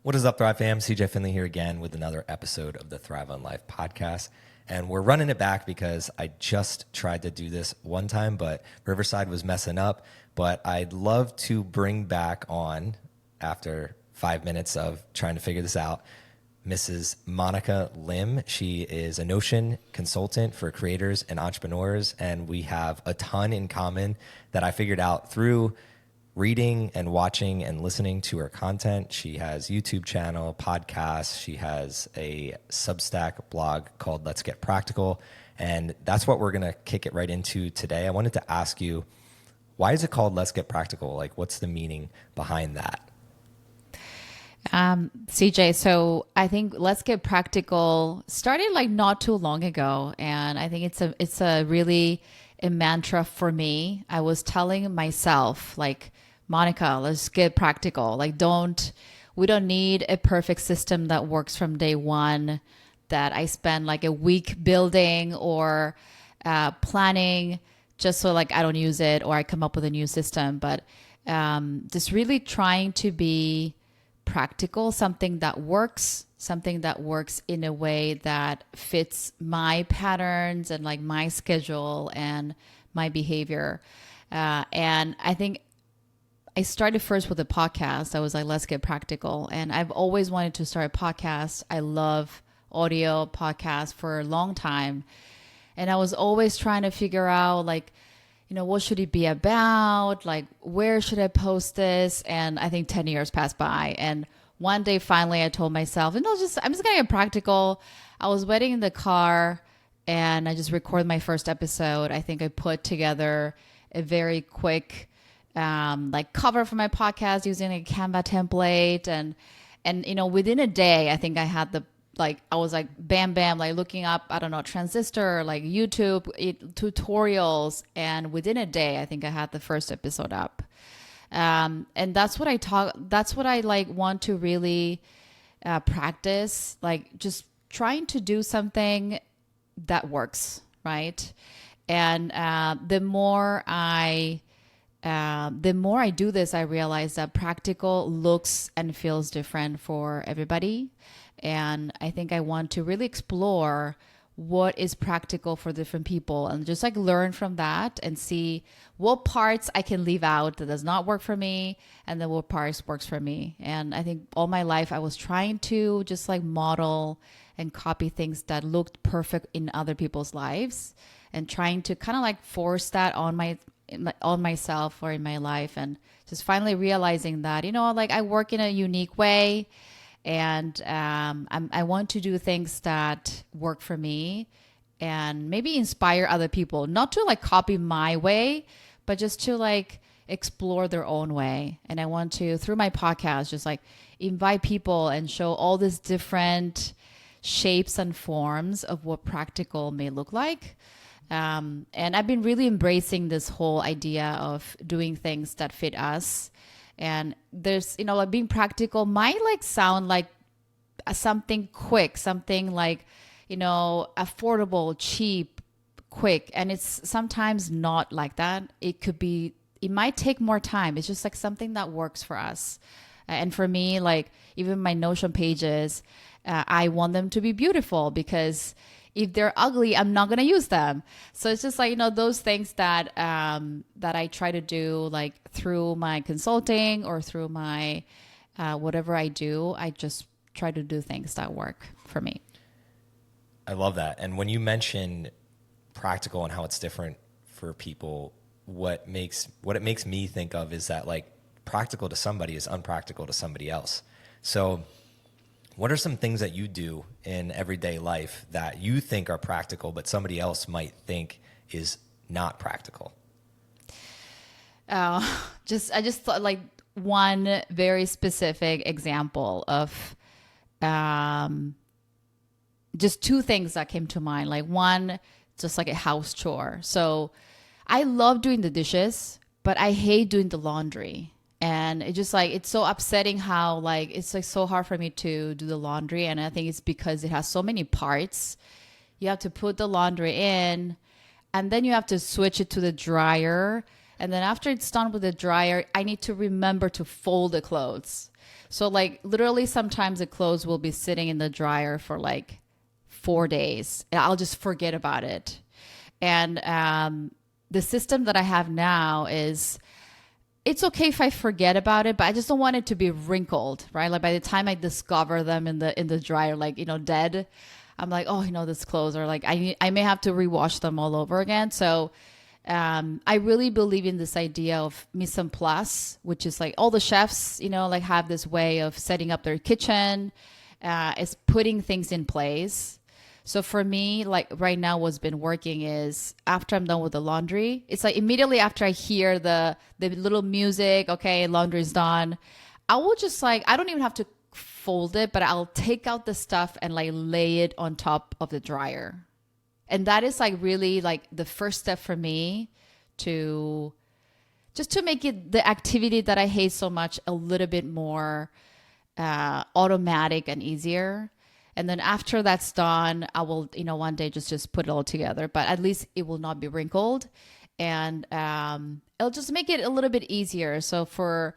What is up, Thrive fam? CJ Finley here again with another episode of the Thrive on Life podcast. And we're running it back because I just tried to do this one time, but Riverside was messing up. But I'd love to bring back on, after 5 minutes of trying to figure this out, Mrs. Monica Lim. She is a Notion consultant for creators and entrepreneurs, and we have a ton in common that I figured out through reading and watching and listening to her content. She has YouTube channel, podcast. She has a Substack blog called Let's Get Practical. And that's what we're going to kick it right into today. I wanted to ask you, why is it called Let's Get Practical? Like, what's the meaning behind that? CJ, so I think Let's Get Practical started like not too long ago. And I think it's a really a mantra for me. I was telling myself, like, Monica, let's get practical. Like, we don't need a perfect system that works from day one, that I spend like a week building or planning just so like I don't use it or I come up with a new system. But just really trying to be practical, something that works in a way that fits my patterns and like my schedule and my behavior. And I think I started first with a podcast. I was like, let's get practical. And I've always wanted to start a podcast. I love audio podcasts for a long time. And I was always trying to figure out like, what should it be about? Like, where should I post this? And I think 10 years passed by. And one day, finally, I told myself, I'm just going to get practical. I was waiting in the car and I just recorded my first episode. I think I put together a very quick like cover for my podcast using a Canva template. And within a day, I think I had I was like, bam, like looking up, I don't know, transistor, like YouTube tutorials. And within a day, I think I had the first episode up. And that's what I like want to really practice, like just trying to do something that works, right? And the more I do this, I realize that practical looks and feels different for everybody. And I think I want to really explore what is practical for different people and just like learn from that and see what parts I can leave out that does not work for me and then what parts works for me. And I think all my life I was trying to just like model and copy things that looked perfect in other people's lives and trying to kind of like force that on myself or in my life, and just finally realizing that, like I work in a unique way. And I want to do things that work for me and maybe inspire other people, not to like copy my way, but just to like explore their own way. And I want to, through my podcast, just like invite people and show all these different shapes and forms of what practical may look like. And I've been really embracing this whole idea of doing things that fit us. And there's, like being practical might like sound like something quick, something like, affordable, cheap, quick. And it's sometimes not like that. It might take more time. It's just like something that works for us. And for me, like even my Notion pages, I want them to be beautiful because if they're ugly, I'm not going to use them. So it's just like, those things that I try to do like through my consulting or through my whatever I do, I just try to do things that work for me. I love that. And when you mention practical and how it's different for people, what it makes me think of is that like practical to somebody is unpractical to somebody else. So what are some things that you do in everyday life that you think are practical, but somebody else might think is not practical? I just thought like one very specific example of just two things that came to mind. Like one, just like a house chore. So I love doing the dishes, but I hate doing the laundry. And it just like, it's so upsetting how like, it's like so hard for me to do the laundry. And I think it's because it has so many parts. You have to put the laundry in and then you have to switch it to the dryer. And then after it's done with the dryer, I need to remember to fold the clothes. So like literally sometimes the clothes will be sitting in the dryer for like 4 days and I'll just forget about it. And the system that I have now is it's okay if I forget about it, but I just don't want it to be wrinkled, right? Like by the time I discover them in the dryer, like, you know, dead, I'm like, oh, you know, this clothes are like, I may have to rewash them all over again. So I really believe in this idea of mise en place, which is like all the chefs, you know, like have this way of setting up their kitchen, is putting things in place. So for me, like right now, what's been working is after I'm done with the laundry, it's like immediately after I hear the little music, okay, laundry's done, I will just like I don't even have to fold it, but I'll take out the stuff and like lay it on top of the dryer. And that is like really like the first step for me to just to make it the activity that I hate so much a little bit more automatic and easier. And then after that's done, I will, you know, one day just put it all together. But at least it will not be wrinkled, and it'll just make it a little bit easier. So for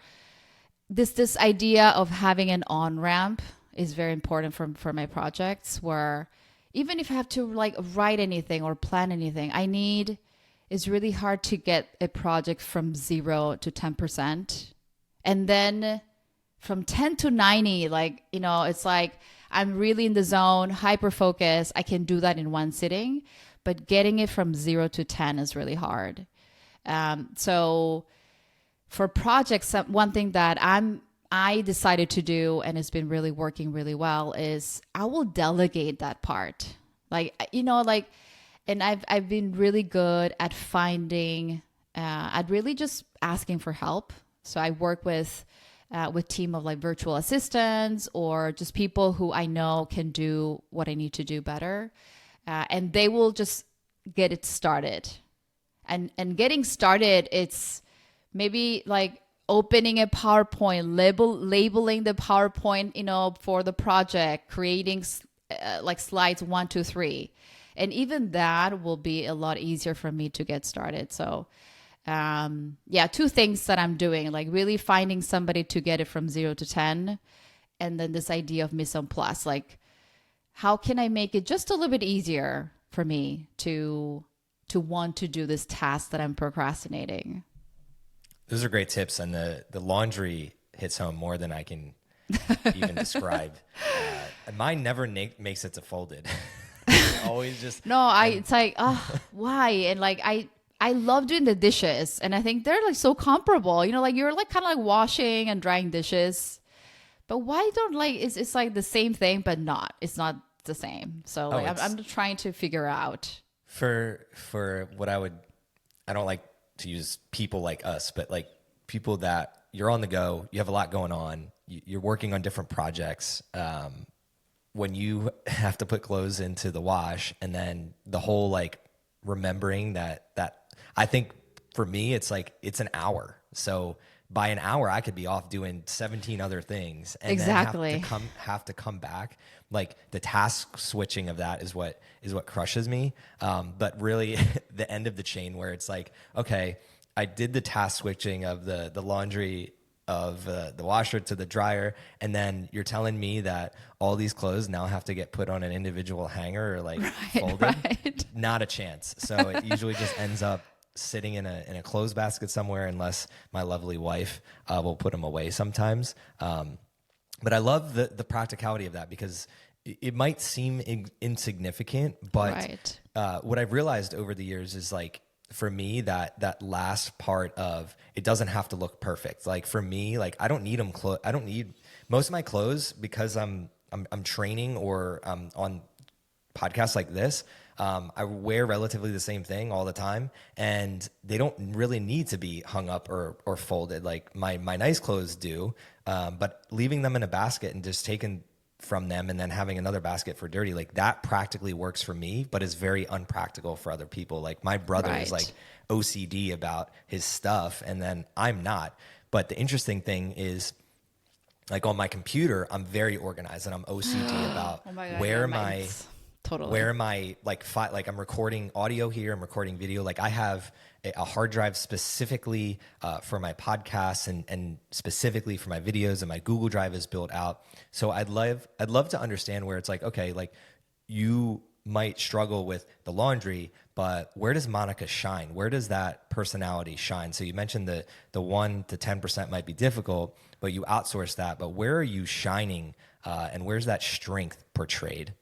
this idea of having an on ramp is very important for my projects. Where even if I have to like write anything or plan anything, it's really hard to get a project from 0 to 10%, and then from 10 to 90, like, you know, it's like I'm really in the zone, hyper focus. I can do that in one sitting, but getting it from 0 to 10 is really hard. So for projects, one thing that I decided to do, and it's been really working really well, is I will delegate that part. Like, you know, like, and I've been really good at finding, at really just asking for help. So I work with team of like virtual assistants or just people who I know can do what I need to do better, and they will just get it started. And getting started, it's maybe like opening a PowerPoint, labeling the PowerPoint, you know, for the project, creating like slides 1, 2, 3, and even that will be a lot easier for me to get started. So yeah, two things that I'm doing, like really finding somebody to get it from 0 to 10. And then this idea of mise en place, like how can I make it just a little bit easier for me to want to do this task that I'm procrastinating? Those are great tips. And the laundry hits home more than I can even describe. Mine never makes it to folded. Always just. No, it's like, oh, why? And like, I love doing the dishes, and I think they're like so comparable. You know, like you're like kind of like washing and drying dishes, but why don't like it's like the same thing, but not. It's not the same. So like I'm trying to figure out. For what I don't like to use people like us, but like people that you're on the go, you have a lot going on, you're working on different projects. When you have to put clothes into the wash, and then the whole like remembering that I think for me, it's like, it's an hour. So by an hour I could be off doing 17 other things, and exactly then have to come back. Like the task switching of that is what crushes me. But really the end of the chain where it's like, okay, I did the task switching of the laundry of the washer to the dryer, and then you're telling me that all these clothes now have to get put on an individual hanger or like folded. Right. Not a chance. So it usually just ends up sitting in a clothes basket somewhere, unless my lovely wife will put them away sometimes. But I love the practicality of that, because it might seem insignificant, but Right. What I've realized over the years is like, for me, that last part of it doesn't have to look perfect. Like for me, like I don't need them. I don't need most of my clothes, because I'm training or on podcasts like this. I wear relatively the same thing all the time, and they don't really need to be hung up or folded. Like my nice clothes do, but leaving them in a basket and just taking from them and then having another basket for dirty, like that practically works for me, but is very unpractical for other people. Like my brother is like OCD about his stuff, and then I'm not. But the interesting thing is, like on my computer, I'm very organized, and I'm OCD about Oh my God, where yeah, my Totally. where am I like I'm recording audio here, I'm recording video. Like I have a hard drive specifically for my podcasts and specifically for my videos, and my Google Drive is built out. So I'd love to understand where it's like, okay, like you might struggle with the laundry, but where does Monica shine? Where does that personality shine? So you mentioned the 1 to 10% might be difficult, but you outsource that. But where are you shining, and where's that strength portrayed?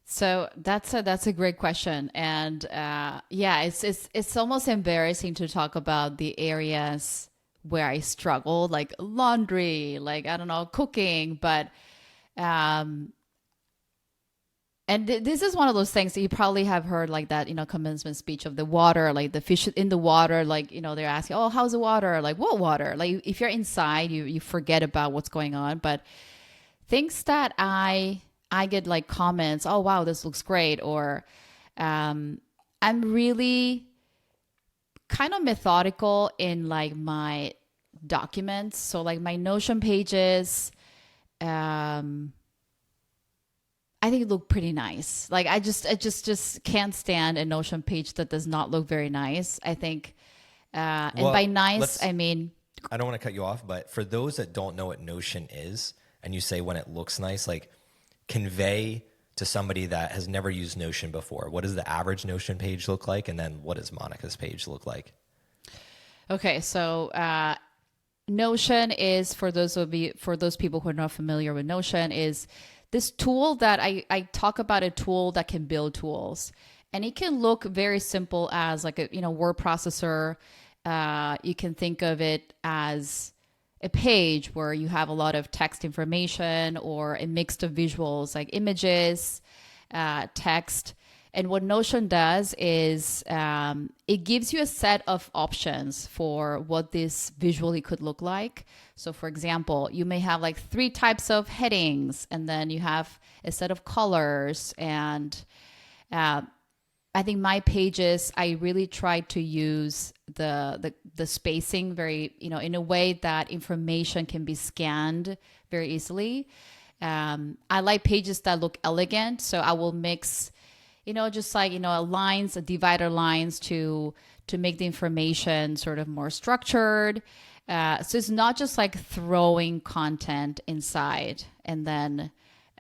So that's a great question, and yeah, it's almost embarrassing to talk about the areas where I struggle, like laundry, like I don't know, cooking, but um, and this is one of those things that you probably have heard, like that, commencement speech of the water, like the fish in the water, like, they're asking, oh, how's the water? Like, what water? Like, if you're inside, you forget about what's going on. But things that I get like comments, oh, wow, this looks great. Or I'm really kind of methodical in like my documents. So like my Notion pages, um, I think it looked pretty nice. Like I just can't stand a Notion page that does not look very nice. I think, and Well, by nice, let's I mean, I don't want to cut you off, but for those that don't know what Notion is, and you say when it looks nice, like convey to somebody that has never used Notion before, what does the average Notion page look like? And then what does Monica's page look like? okay, so Notion is, for those people who are not familiar with Notion, is this tool that I talk about, a tool that can build tools. And it can look very simple as like a word processor. You can think of it as a page where you have a lot of text information or a mix of visuals like images, text. And what Notion does is it gives you a set of options for what this visually could look like. So, for example, you may have like 3 types of headings, and then you have a set of colors. And I think my pages, I really try to use the spacing very, in a way that information can be scanned very easily. I like pages that look elegant, so I will mix, just like, lines, divider lines to make the information sort of more structured. So it's not just like throwing content inside. And then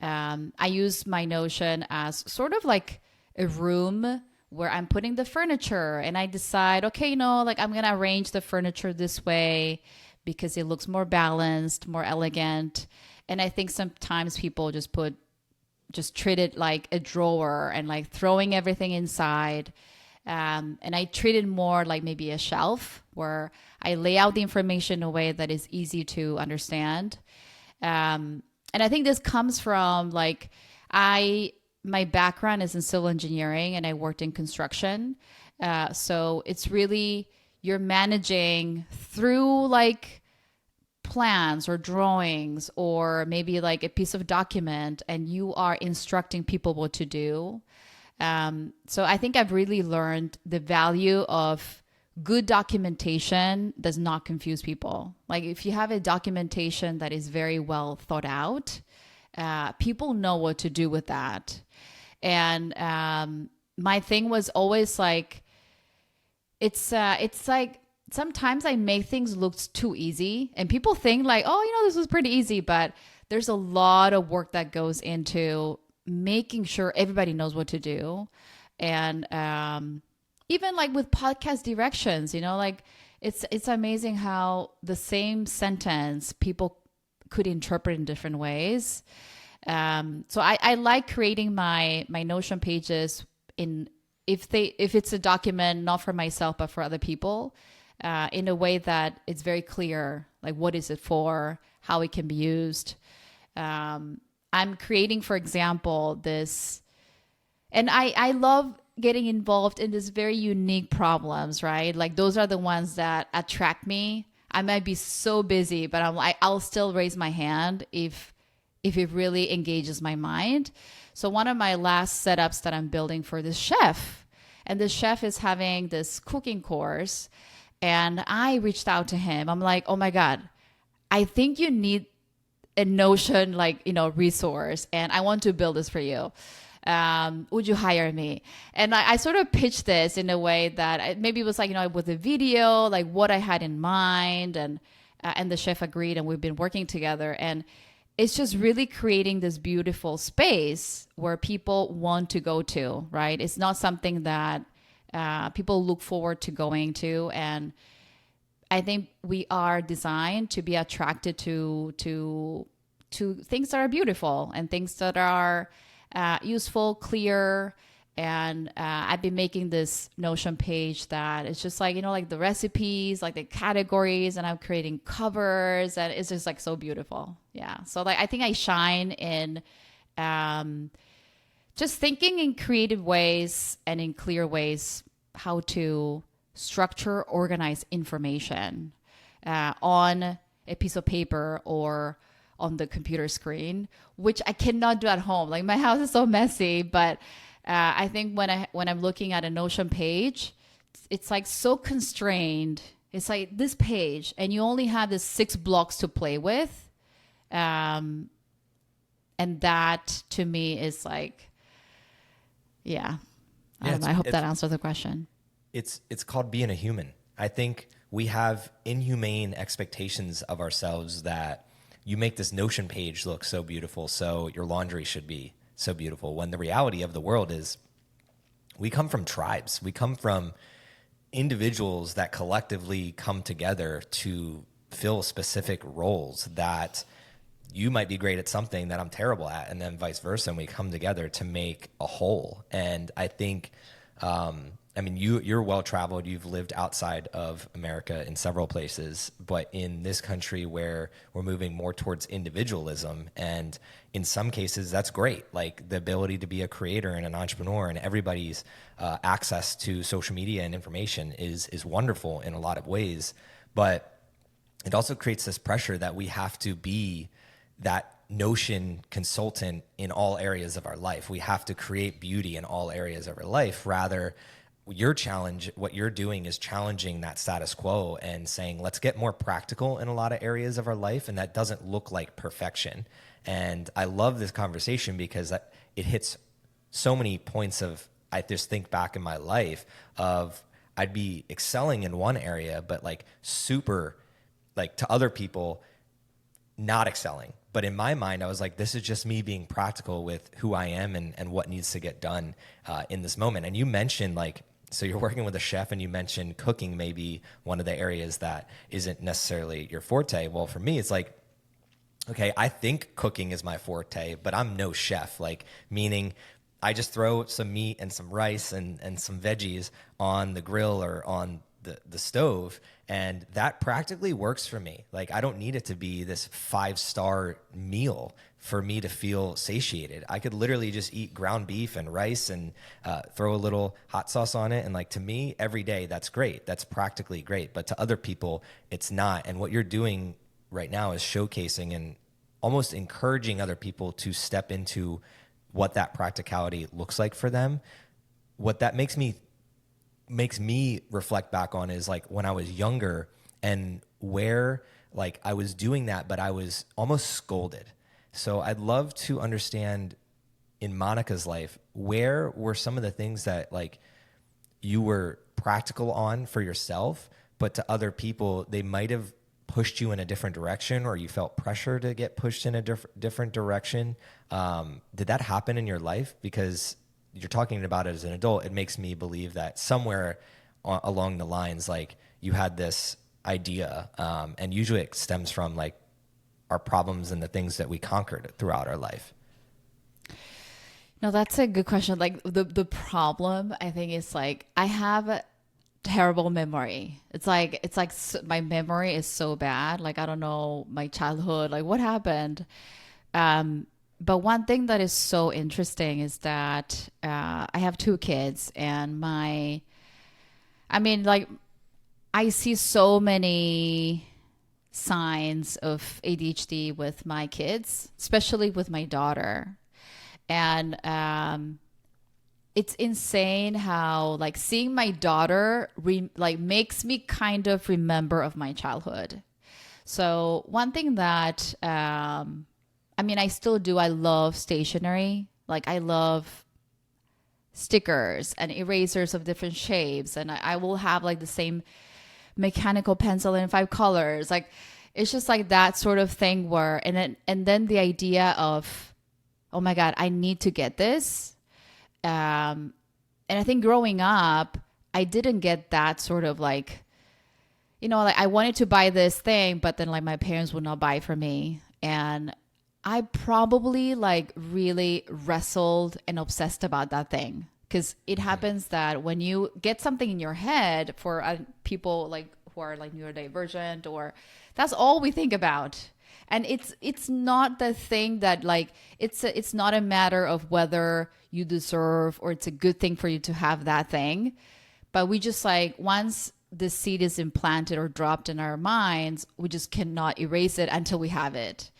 I use my Notion as sort of like a room where I'm putting the furniture, and I decide, okay, like I'm going to arrange the furniture this way because it looks more balanced, more elegant. And I think sometimes people just treat it like a drawer and like throwing everything inside. And I treat it more like maybe a shelf where I lay out the information in a way that is easy to understand. And I think this comes from like, my background is in civil engineering and I worked in construction. So it's really, you're managing through like plans or drawings or maybe like a piece of document, and you are instructing people what to do. So I think I've really learned the value of good documentation does not confuse people. Like if you have a documentation that is very well thought out, people know what to do with that. And my thing was always like, it's like sometimes I make things look too easy, and people think like, oh, this was pretty easy, but there's a lot of work that goes into making sure everybody knows what to do. And even like with podcast directions, like it's amazing how the same sentence people could interpret in different ways. So I like creating my Notion pages if it's a document not for myself but for other people, in a way that it's very clear, like what is it for, how it can be used. I'm creating, for example, this, and I love getting involved in this very unique problems, right? Like those are the ones that attract me. I might be so busy, but I'll still raise my hand if it really engages my mind. So one of my last setups that I'm building for this chef, and this chef is having this cooking course, and I reached out to him. I'm like, oh my God, I think you need a Notion, like, resource, and I want to build this for you. Would you hire me? And I sort of pitched this in a way that maybe it was like, with a video, like what I had in mind, and the chef agreed, and we've been working together. And it's just really creating this beautiful space where people want to go to, right? It's not something that people look forward to going to. And I think we are designed to be attracted to things that are beautiful and things that are useful, clear. And I've been making this Notion page that it's just like, like the recipes, like the categories, and I'm creating covers, and it's just like so beautiful. Yeah. So like I think I shine in just thinking in creative ways and in clear ways how to structure, organize information on a piece of paper or on the computer screen, which I cannot do at home. Like my house is so messy, but I think when I'm looking at a Notion page, it's like so constrained. It's like this page, and you only have this 6 blocks to play with, and that to me is like, yeah. I don't know. I hope that answers the question. It's called being a human. I think we have inhumane expectations of ourselves that you make this Notion page look so beautiful, so your laundry should be so beautiful, when the reality of the world is we come from tribes. We come from individuals that collectively come together to fill specific roles that you might be great at something that I'm terrible at, and then vice versa, and we come together to make a whole. And I think you're well-traveled. You've lived outside of America in several places, but in this country where we're moving more towards individualism, and in some cases that's great, like the ability to be a creator and an entrepreneur, and everybody's access to social media and information is wonderful in a lot of ways. But it also creates this pressure that we have to be that Notion consultant in all areas of our life. We have to create beauty in all areas of our life. Rather, what you're doing is challenging that status quo and saying, let's get more practical in a lot of areas of our life. And that doesn't look like perfection. And I love this conversation because it hits so many points of, I just think back in my life of I'd be excelling in one area, but like super, like to other people, not excelling. But in my mind, I was like, this is just me being practical with who I am and what needs to get done in this moment. And you mentioned so you're working with a chef, and you mentioned cooking may be one of the areas that isn't necessarily your forte. Well, for me, it's like, okay, I think cooking is my forte, but I'm no chef, meaning I just throw some meat and some rice and some veggies on the grill or on the stove, and that practically works for me. Like, I don't need it to be this 5-star meal for me to feel satiated. I could literally just eat ground beef and rice and throw a little hot sauce on it. And to me, every day, that's great. That's practically great. But to other people, it's not. And what you're doing right now is showcasing and almost encouraging other people to step into what that practicality looks like for them. What that makes me reflect back on is when I was younger and where I was doing that, but I was almost scolded. So I'd love to understand in Monica's life, where were some of the things that you were practical on for yourself, but to other people, they might have pushed you in a different direction, or you felt pressure to get pushed in a different direction. Did that happen in your life? Because you're talking about it as an adult, it makes me believe that somewhere along the lines, you had this idea, and usually it stems from our problems and the things that we conquered throughout our life. No, that's a good question. The problem, I think, is I have a terrible memory. It's like my memory is so bad. I don't know my childhood, what happened. But one thing that is so interesting is that I have 2 kids, and I see so many signs of ADHD with my kids, especially with my daughter. And it's insane how seeing my daughter makes me kind of remember of my childhood. So one thing that I still do. I love stationery. I love stickers and erasers of different shapes, and I will have like the same mechanical pencil in 5 colors. Like it's just like that sort of thing where, and then the idea of, oh my God, I need to get this. And I think growing up, I didn't get that sort of like, like I wanted to buy this thing, but then like my parents would not buy for me. And I probably like really wrestled and obsessed about that thing. Because it happens that when you get something in your head, for people like who are like neurodivergent, or that's all we think about. And it's not the thing that like it's not a matter of whether you deserve or it's a good thing for you to have that thing. But we just like, once the seed is implanted or dropped in our minds, we just cannot erase it until we have it.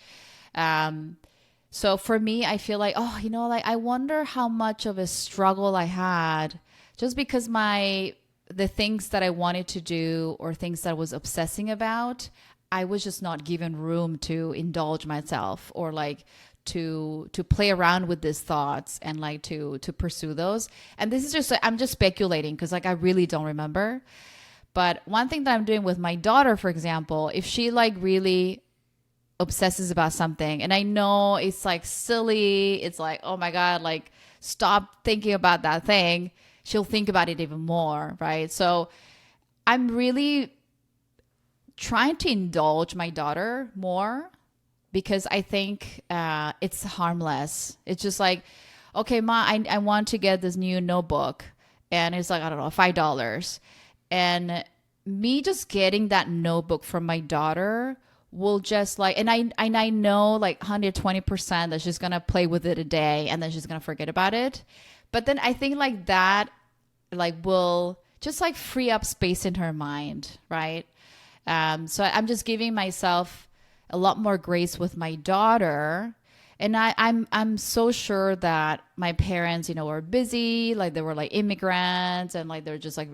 So for me, I feel like, like I wonder how much of a struggle I had just because the things that I wanted to do or things that I was obsessing about, I was just not given room to indulge myself or like to play around with these thoughts and like to pursue those. And this is just, I'm just speculating because like I really don't remember. But one thing that I'm doing with my daughter, for example, if she like really obsesses about something and I know it's like silly, it's like, oh my God, like stop thinking about that thing, she'll think about it even more, right? So I'm really trying to indulge my daughter more because I think it's harmless. It's just like, okay, Ma, I want to get this new notebook. And it's like, I don't know, $5. And me just getting that notebook from my daughter will just like, and I know like 120% that she's going to play with it a day and then she's going to forget about it. But then I think like that like will just like free up space in her mind, right? So I'm just giving myself a lot more grace with my daughter. And I'm so sure that my parents, were busy, like they were like immigrants and like they're just like,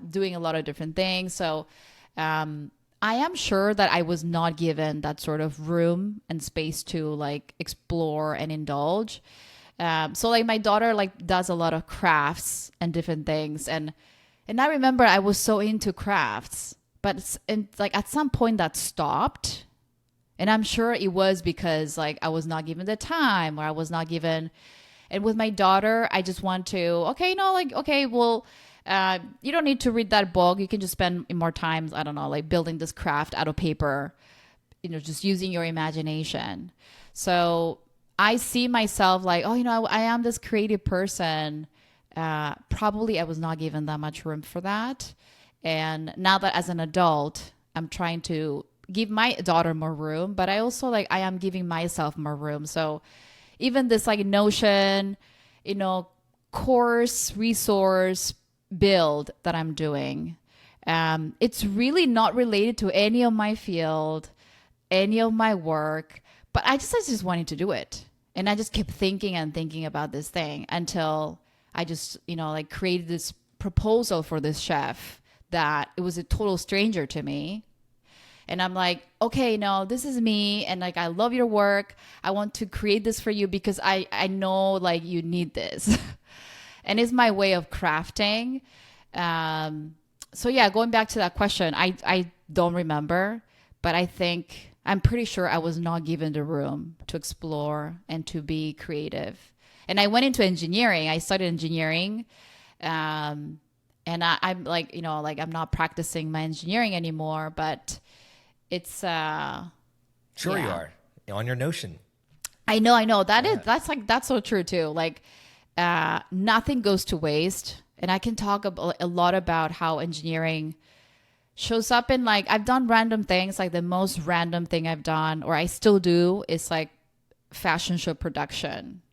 doing a lot of different things. So I am sure that I was not given that sort of room and space to like explore and indulge. So like my daughter like does a lot of crafts and different things. And I remember I was so into crafts, but like at some point that stopped. And I'm sure it was because like I was not given the time or I was not given. And with my daughter, I just want to, okay, well, you don't need to read that book. You can just spend more time, I don't know, like building this craft out of paper, just using your imagination. So I see myself like, I am this creative person. Probably I was not given that much room for that. And now that as an adult, I'm trying to give my daughter more room, but I also like, I am giving myself more room. So even this like Notion, course resource build that I'm doing, it's really not related to any of my field, any of my work, but I just wanted to do it. And I just kept thinking and thinking about this thing until I just, like created this proposal for this chef that it was a total stranger to me. And I'm like, okay, no, this is me. And like, I love your work. I want to create this for you because I know like you need this. And it's my way of crafting. So yeah, going back to that question, I don't remember, but I'm pretty sure I was not given the room to explore and to be creative. And I went into engineering. I studied engineering. And I'm like, I'm not practicing my engineering anymore, but it's Sure, you are on your Notion. I know that's so true too. Like nothing goes to waste. And I can talk a lot about how engineering shows up in like, I've done random things. Like the most random thing I've done, or I still do, is like fashion show production.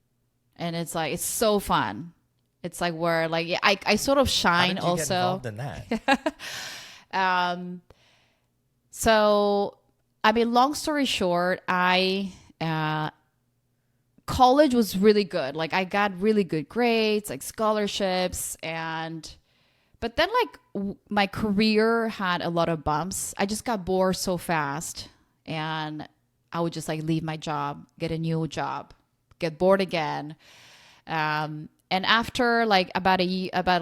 And it's like, it's so fun. It's like where like, I sort of shine How did you also. get involved in that? So, I mean, long story short, college was really good. Like I got really good grades, like scholarships, but then like my career had a lot of bumps. I just got bored so fast, and I would just like leave my job, get a new job, get bored again. And after like about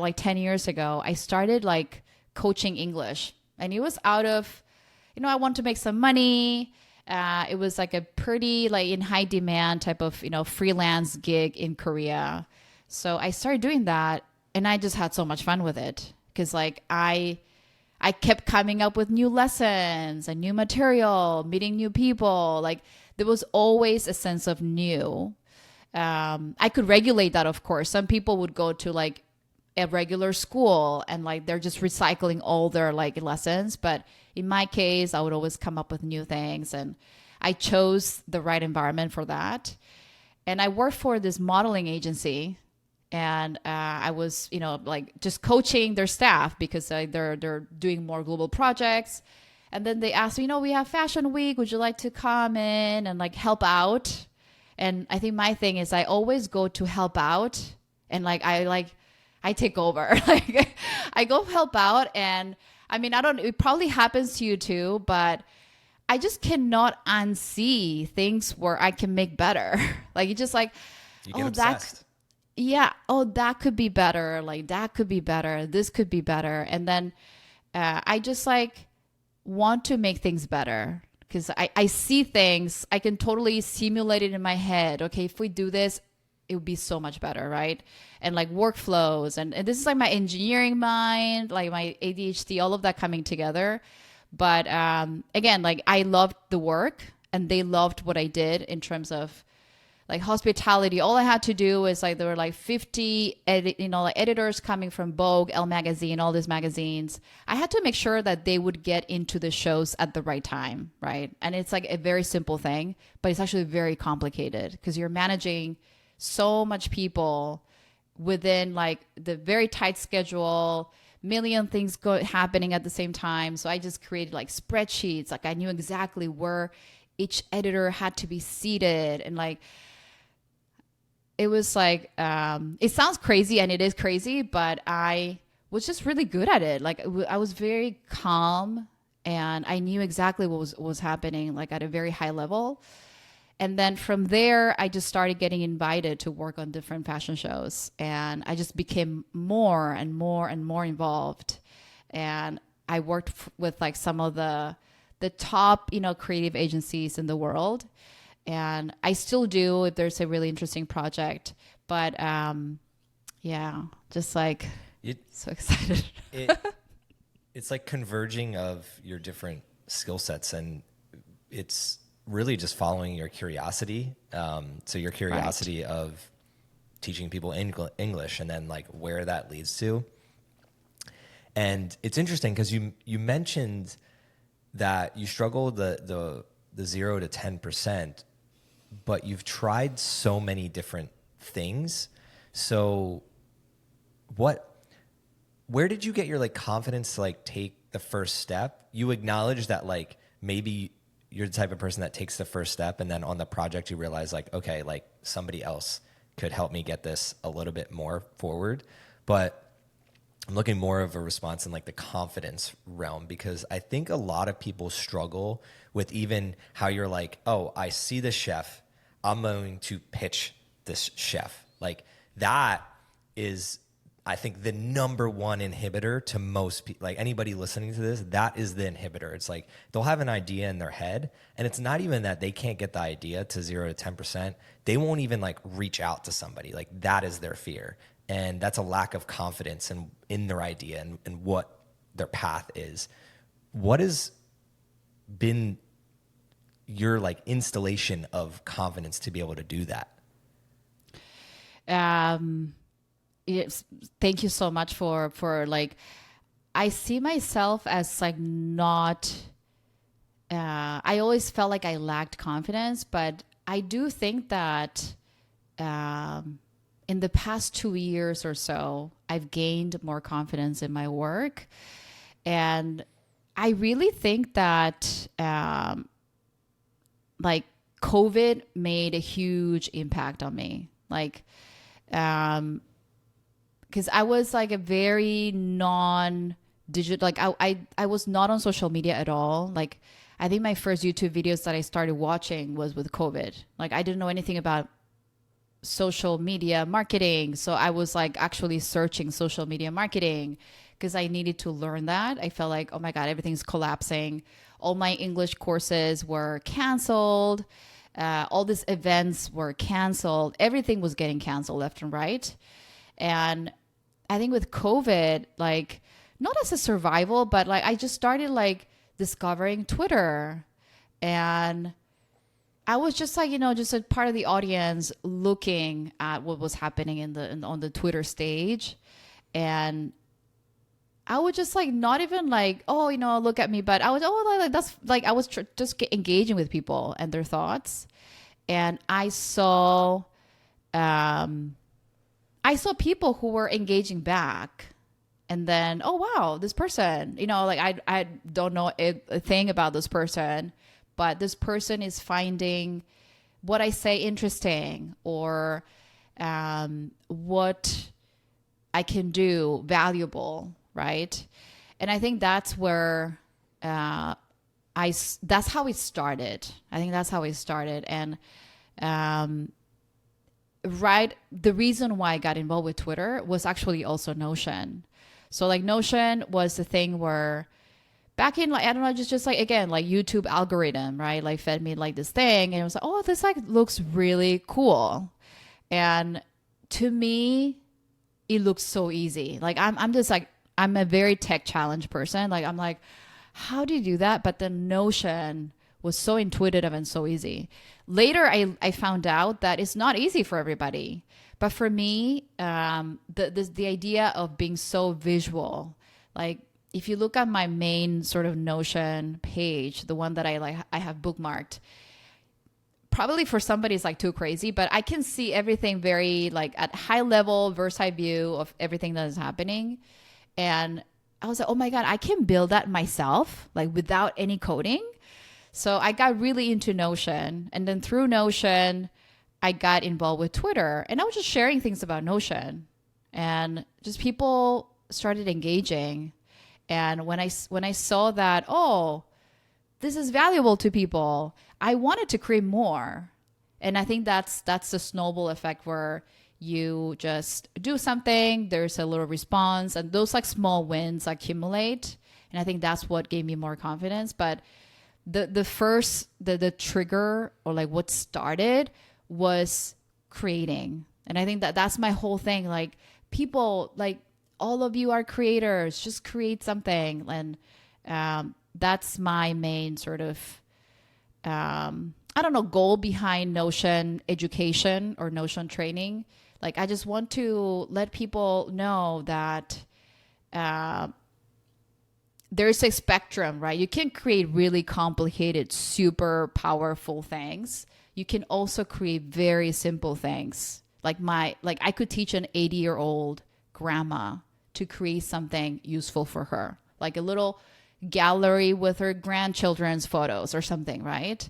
like 10 years ago, I started like coaching English, and it was out of, I want to make some money. It was like a pretty like in high demand type of, freelance gig in Korea. So I started doing that, and I just had so much fun with it because like I kept coming up with new lessons and new material, meeting new people. Like there was always a sense of new. I could regulate that, of course. Some people would go to like a regular school and like they're just recycling all their like lessons. But in my case, I would always come up with new things, and I chose the right environment for that. And I worked for this modeling agency, and I was, like just coaching their staff because they're doing more global projects. And then they asked me, we have Fashion Week. Would you like to come in and like help out? And I think my thing is I always go to help out, and I take over. Like I go help out, and I mean, I don't, it probably happens to you too, but I just cannot unsee things where I can make better. Like it's just like, You get oh, obsessed. yeah, oh, that could be better. Like that could be better. This could be better. And then I just like want to make things better because I see things, I can totally simulate it in my head. Okay, if we do this, it would be so much better, right? And like workflows. And this is like my engineering mind, like my ADHD, all of that coming together. But again, like I loved the work, and they loved what I did in terms of like hospitality. All I had to do is like there were like 50 like editors coming from Vogue, Elle magazine, all these magazines. I had to make sure that they would get into the shows at the right time, right? And it's like a very simple thing, but it's actually very complicated because you're managing so much people within like the very tight schedule, million things happening at the same time. So I just created like spreadsheets. Like I knew exactly where each editor had to be seated, and like it was like it sounds crazy, and it is crazy, but I was just really good at it. Like I was very calm, and I knew exactly what was happening, like at a very high level. And then from there, I just started getting invited to work on different fashion shows, and I just became more and more and more involved. And I worked with like some of the top, creative agencies in the world. And I still do if there's a really interesting project. But yeah, just like It, so excited. it it's like converging of your different skill sets, and it's really just following your curiosity. So your curiosity of teaching people English, and then like where that leads to. And it's interesting because you mentioned that you struggle the 0 to 10%, but you've tried so many different things. So where did you get your like confidence to like take the first step? You acknowledge that like maybe you're the type of person that takes the first step, and then on the project you realize like, okay, like somebody else could help me get this a little bit more forward. But I'm looking more of a response in like the confidence realm, because I think a lot of people struggle with even how you're like, oh, I see the chef, I'm going to pitch this chef. Like that is, I think, the number one inhibitor to most people. Like anybody listening to this, that is the inhibitor. It's like they'll have an idea in their head, and it's not even that they can't get the idea to 0 to 10%. They won't even like reach out to somebody. Like that is their fear. And that's a lack of confidence in their idea and what their path is. What has been your like installation of confidence to be able to do that? Yes, thank you so much for like, I see myself as like not, I always felt like I lacked confidence, but I do think that, in the past 2 years or so, I've gained more confidence in my work. And I really think that like COVID made a huge impact on me. Like, because I was like a very non-digital, like I was not on social media at all. Like I think my first YouTube videos that I started watching was with COVID. Like I didn't know anything about social media marketing. So I was like actually searching social media marketing because I needed to learn that. I felt like, oh my God, everything's collapsing. All my English courses were canceled. All these events were canceled. Everything was getting canceled left and right. And I think with COVID, like not as a survival, but like I just started like discovering Twitter, and I was just like, just a part of the audience looking at what was happening on the Twitter stage. And I would just like, not even like, oh, look at me, but I was, like, that's like, I was engaging with people and their thoughts. And I saw people who were engaging back. And then, oh, wow, this person, like I don't know a thing about this person, but this person is finding what I say interesting, or what I can do valuable, right? And I think that's where that's how it started. I think that's how it started. And right, the reason why I got involved with Twitter was actually also Notion. So like Notion was the thing where back in like, I don't know, just like, again, like YouTube algorithm, right? Like fed me like this thing, and it was like, oh, this like looks really cool. And to me, it looks so easy. Like I'm just like, I'm a very tech challenge person. Like I'm like, how do you do that? But the Notion was so intuitive and so easy. Later, I found out that it's not easy for everybody. But for me, the idea of being so visual, like if you look at my main sort of Notion page, the one that I have bookmarked, probably for somebody it's like too crazy, but I can see everything very like at high level, bird's eye view of everything that is happening. And I was like, oh my God, I can build that myself, like without any coding. So I got really into Notion. And then through Notion, I got involved with Twitter, and I was just sharing things about Notion, and just people started engaging. And when I saw that, oh, this is valuable to people, I wanted to create more. And I think that's the snowball effect, where you just do something, there's a little response, and those like small wins accumulate. And I think that's what gave me more confidence. But the trigger, or like what started, was creating. And I think that's my whole thing. Like people, like all of you are creators, just create something. And that's my main sort of, I don't know, goal behind Notion education or Notion training. Like I just want to let people know that there's a spectrum, right? You can create really complicated, super powerful things. You can also create very simple things. Like I could teach an 80-year-old grandma to create something useful for her, like a little gallery with her grandchildren's photos or something, right?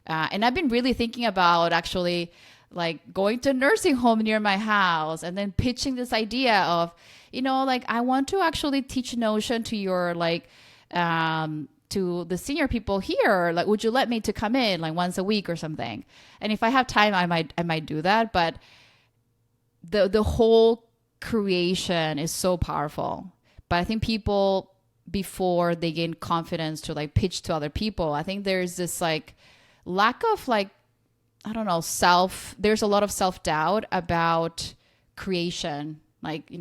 And I've been really thinking about actually like going to a nursing home near my house and then pitching this idea of, like I want to actually teach Notion to your like, to the senior people here. Like, would you let me to come in like once a week or something? And if I have time, I might do that. But the whole creation is so powerful. But I think people, before they gain confidence to like pitch to other people, I think there's this like lack of like, I don't know, there's a lot of self-doubt about creation. Like,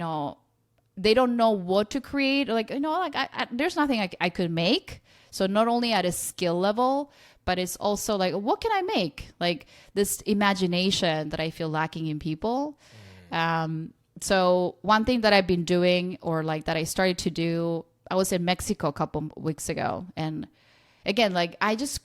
they don't know what to create. Like, like there's nothing I could make. So not only at a skill level, but it's also like, what can I make? Like this imagination that I feel lacking in people. So one thing that I've been doing, or like that I started to do, I was in Mexico a couple weeks ago. And again, like I just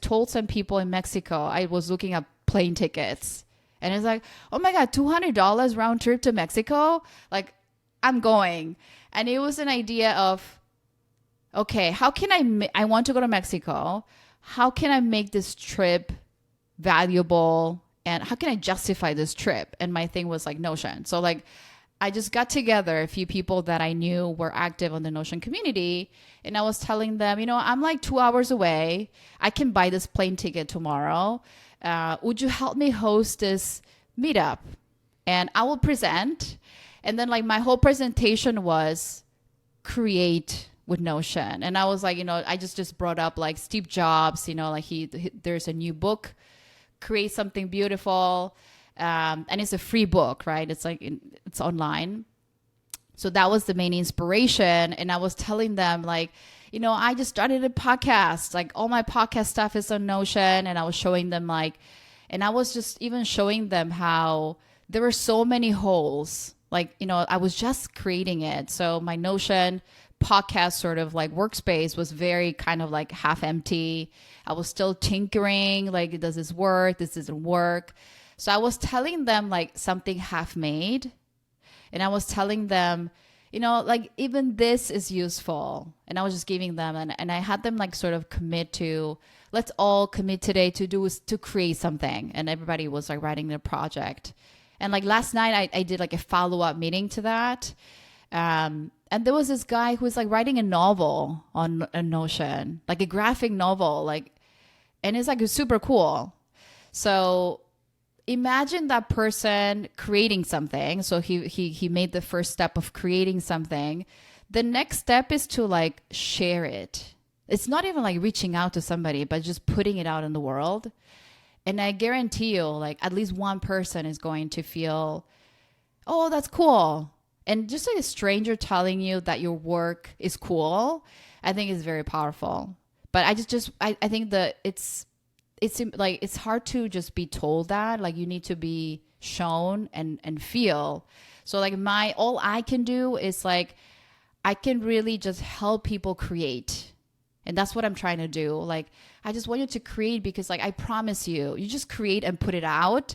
told some people in Mexico, I was looking at plane tickets, and it's like, oh my God, $200 round trip to Mexico. Like I'm going. And it was an idea of, okay, how can I want to go to Mexico. How can I make this trip valuable? And how can I justify this trip? And my thing was like Notion. So like, I just got together a few people that I knew were active on the Notion community. And I was telling them, I'm like 2 hours away. I can buy this plane ticket tomorrow. Would you help me host this meetup, and I will present. And then like my whole presentation was create with Notion. And I was like, I just brought up like Steve Jobs, like there's a new book, Create Something Beautiful. And it's a free book, right? It's like, it's online. So that was the main inspiration. And I was telling them like, I just started a podcast, like all my podcast stuff is on Notion. And I was showing them like, and I was just even showing them how there were so many holes. Like, I was just creating it. So my Notion podcast sort of like workspace was very kind of like half empty. I was still tinkering, like, does this work? This doesn't work. So I was telling them like something half made. And I was telling them, like even this is useful. And I was just giving them, and I had them like sort of commit to, let's all commit today to create something. And everybody was like writing their project. And like last night I did like a follow-up meeting to that. And there was this guy who was like writing a novel on a Notion, like a graphic novel, like, and it's like super cool. So imagine that person creating something. So he made the first step of creating something. The next step is to like share it. It's not even like reaching out to somebody, but just putting it out in the world. And I guarantee you, like at least one person is going to feel, oh, that's cool. And just like a stranger telling you that your work is cool, I think is very powerful. But I think that it's like, it's hard to just be told that, like you need to be shown and feel. So like all I can do is like, I can really just help people create. And that's what I'm trying to do. Like, I just want you to create, because like, I promise you just create and put it out,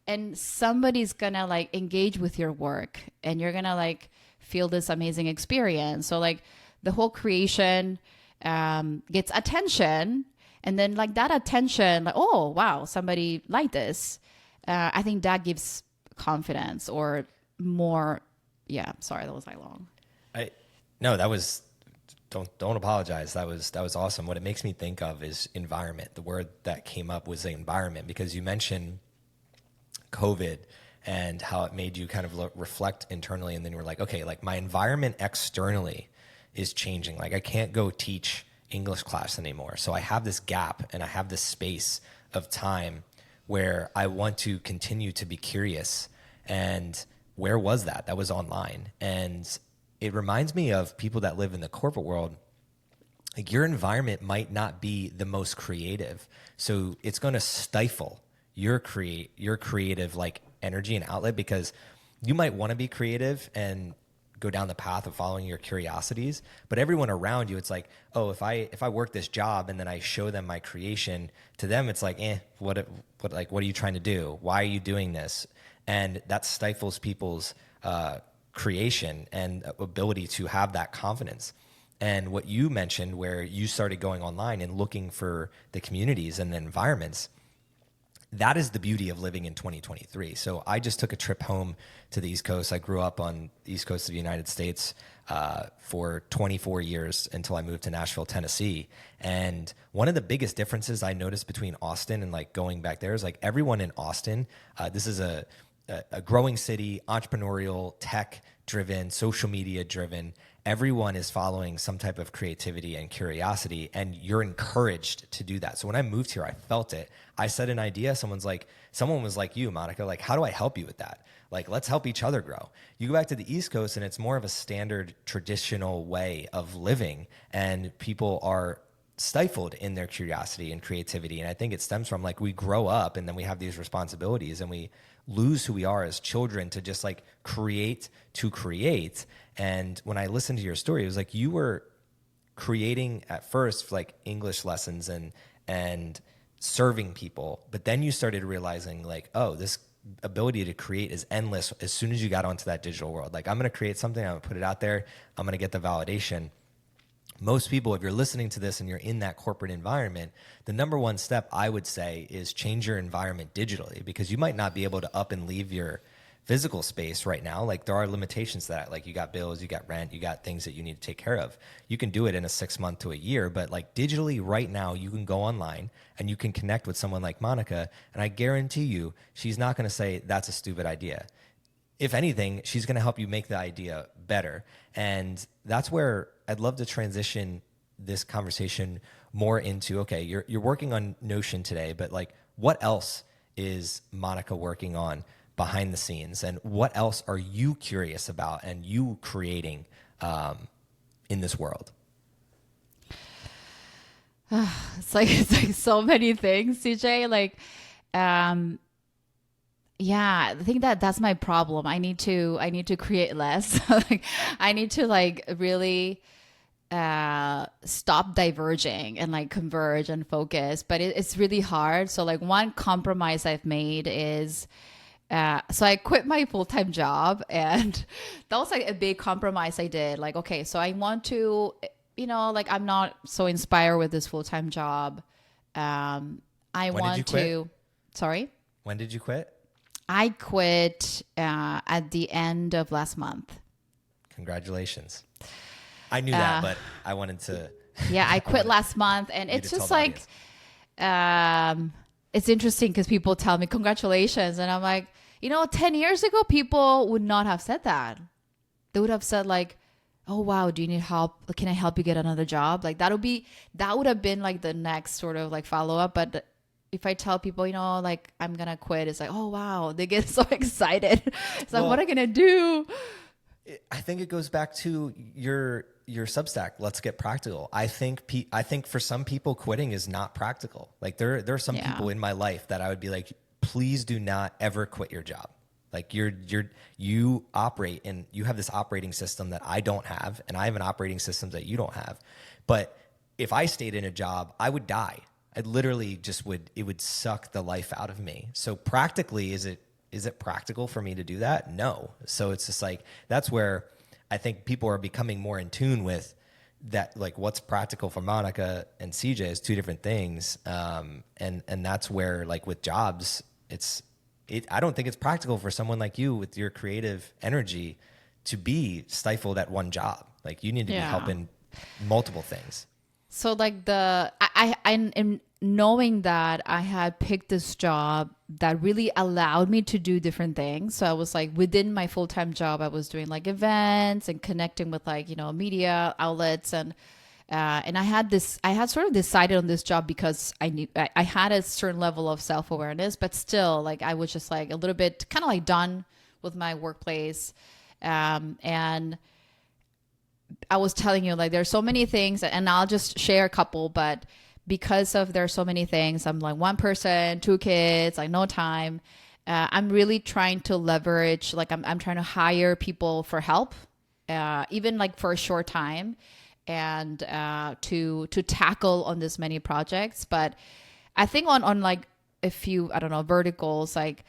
and somebody's gonna like engage with your work, and you're gonna like feel this amazing experience. So like the whole creation gets attention. And then like that attention, like, oh, wow, somebody liked this. I think that gives confidence or more. Yeah, sorry, that was like long. No, that was, don't apologize. That was awesome. What it makes me think of is environment. The word that came up was the environment, because you mentioned COVID and how it made you kind of reflect internally. And then you were like, okay, like my environment externally is changing. Like I can't go teach English class anymore. So I have this gap and I have this space of time where I want to continue to be curious. And where was that? That was online. And it reminds me of people that live in the corporate world. Like your environment might not be the most creative. So it's going to stifle your creative like energy and outlet, because you might want to be creative and go down the path of following your curiosities, but everyone around you, it's like, oh, if I work this job and then I show them my creation, to them it's like, what are you trying to do? Why are you doing this? And that stifles people's creation and ability to have that confidence. And what you mentioned, where you started going online and looking for the communities and the environments, that is the beauty of living in 2023. So I just took a trip home to the East Coast. I grew up on the East Coast of the United States for 24 years until I moved to Nashville, Tennessee. And one of the biggest differences I noticed between Austin and like going back there is like everyone in Austin, this is a growing city, entrepreneurial, tech-driven, social media-driven. Everyone is following some type of creativity and curiosity, and you're encouraged to do that. So when I moved here, I felt it. I said an idea, someone was like you, Monica, like, how do I help you with that? Like, let's help each other grow. You go back to the East Coast and it's more of a standard traditional way of living, and people are stifled in their curiosity and creativity. And I think it stems from like, we grow up and then we have these responsibilities and we lose who we are as children to just like create to create. And when I listened to your story, it was like you were creating at first like English lessons and serving people, but then you started realizing like, oh, this ability to create is endless as soon as you got onto that digital world. Like, I'm going to create something, I'm going to put it out there, I'm going to get the validation. Most people, if you're listening to this and you're in that corporate environment, the number one step I would say is change your environment digitally, because you might not be able to up and leave your physical space right now. Like there are limitations to that. Like you got bills, you got rent, you got things that you need to take care of. You can do it in a 6 month to a year, but like digitally right now, you can go online and you can connect with someone like Monica. And I guarantee you, she's not going to say that's a stupid idea. If anything, she's going to help you make the idea better. And that's where I'd love to transition this conversation more into, okay, you're working on Notion today, but like what else is Monica working on behind the scenes, and what else are you curious about and you creating in this world? It's like so many things, CJ. Like, yeah, I think that's my problem. I need to create less. Like, I need to like really stop diverging and like converge and focus. But it's really hard. So like one compromise I've made is so I quit my full-time job, and that was like a big compromise I did. Like, okay, so I want to, like I'm not so inspired with this full-time job. I When did you want quit? to, sorry, When did you quit? I quit at the end of last month. Congratulations. I knew that, but I wanted to. Yeah, I quit last month, and you it's to tell just the like, it's interesting because people tell me congratulations, and I'm like, 10 years ago, people would not have said that. They would have said like, oh wow, do you need help? Like, can I help you get another job? Like that would have been like the next sort of like follow up. But if I tell people, like I'm gonna quit, it's like, oh wow, they get so excited. It's like, Well, what am I gonna do? I think it goes back to your Substack. Let's get practical. I think for some people, quitting is not practical. Like there are some Yeah. people in my life that I would be like, please do not ever quit your job. Like you operate and you have this operating system that I don't have, and I have an operating system that you don't have. But if I stayed in a job, I would die. I literally it would suck the life out of me. So practically, is it practical for me to do that? No. So it's just like, that's where I think people are becoming more in tune with that, like what's practical for Monica and CJ is two different things. And that's where, like with jobs, I don't think it's practical for someone like you with your creative energy to be stifled at one job. Like you need to be helping multiple things. So like I am knowing that I had picked this job that really allowed me to do different things. So I was like, within my full-time job, I was doing like events and connecting with like, media outlets, and I had sort of decided on this job because I knew I had a certain level of self-awareness, but still like I was just like a little bit kind of like done with my workplace. And I was telling you, like, there's so many things, and I'll just share a couple, but because of there's so many things, I'm like one person, two kids, like no time. I'm really trying to leverage, like I'm trying to hire people for help, even like for a short time, and to tackle on this many projects. But I think on like a few, I don't know, verticals, like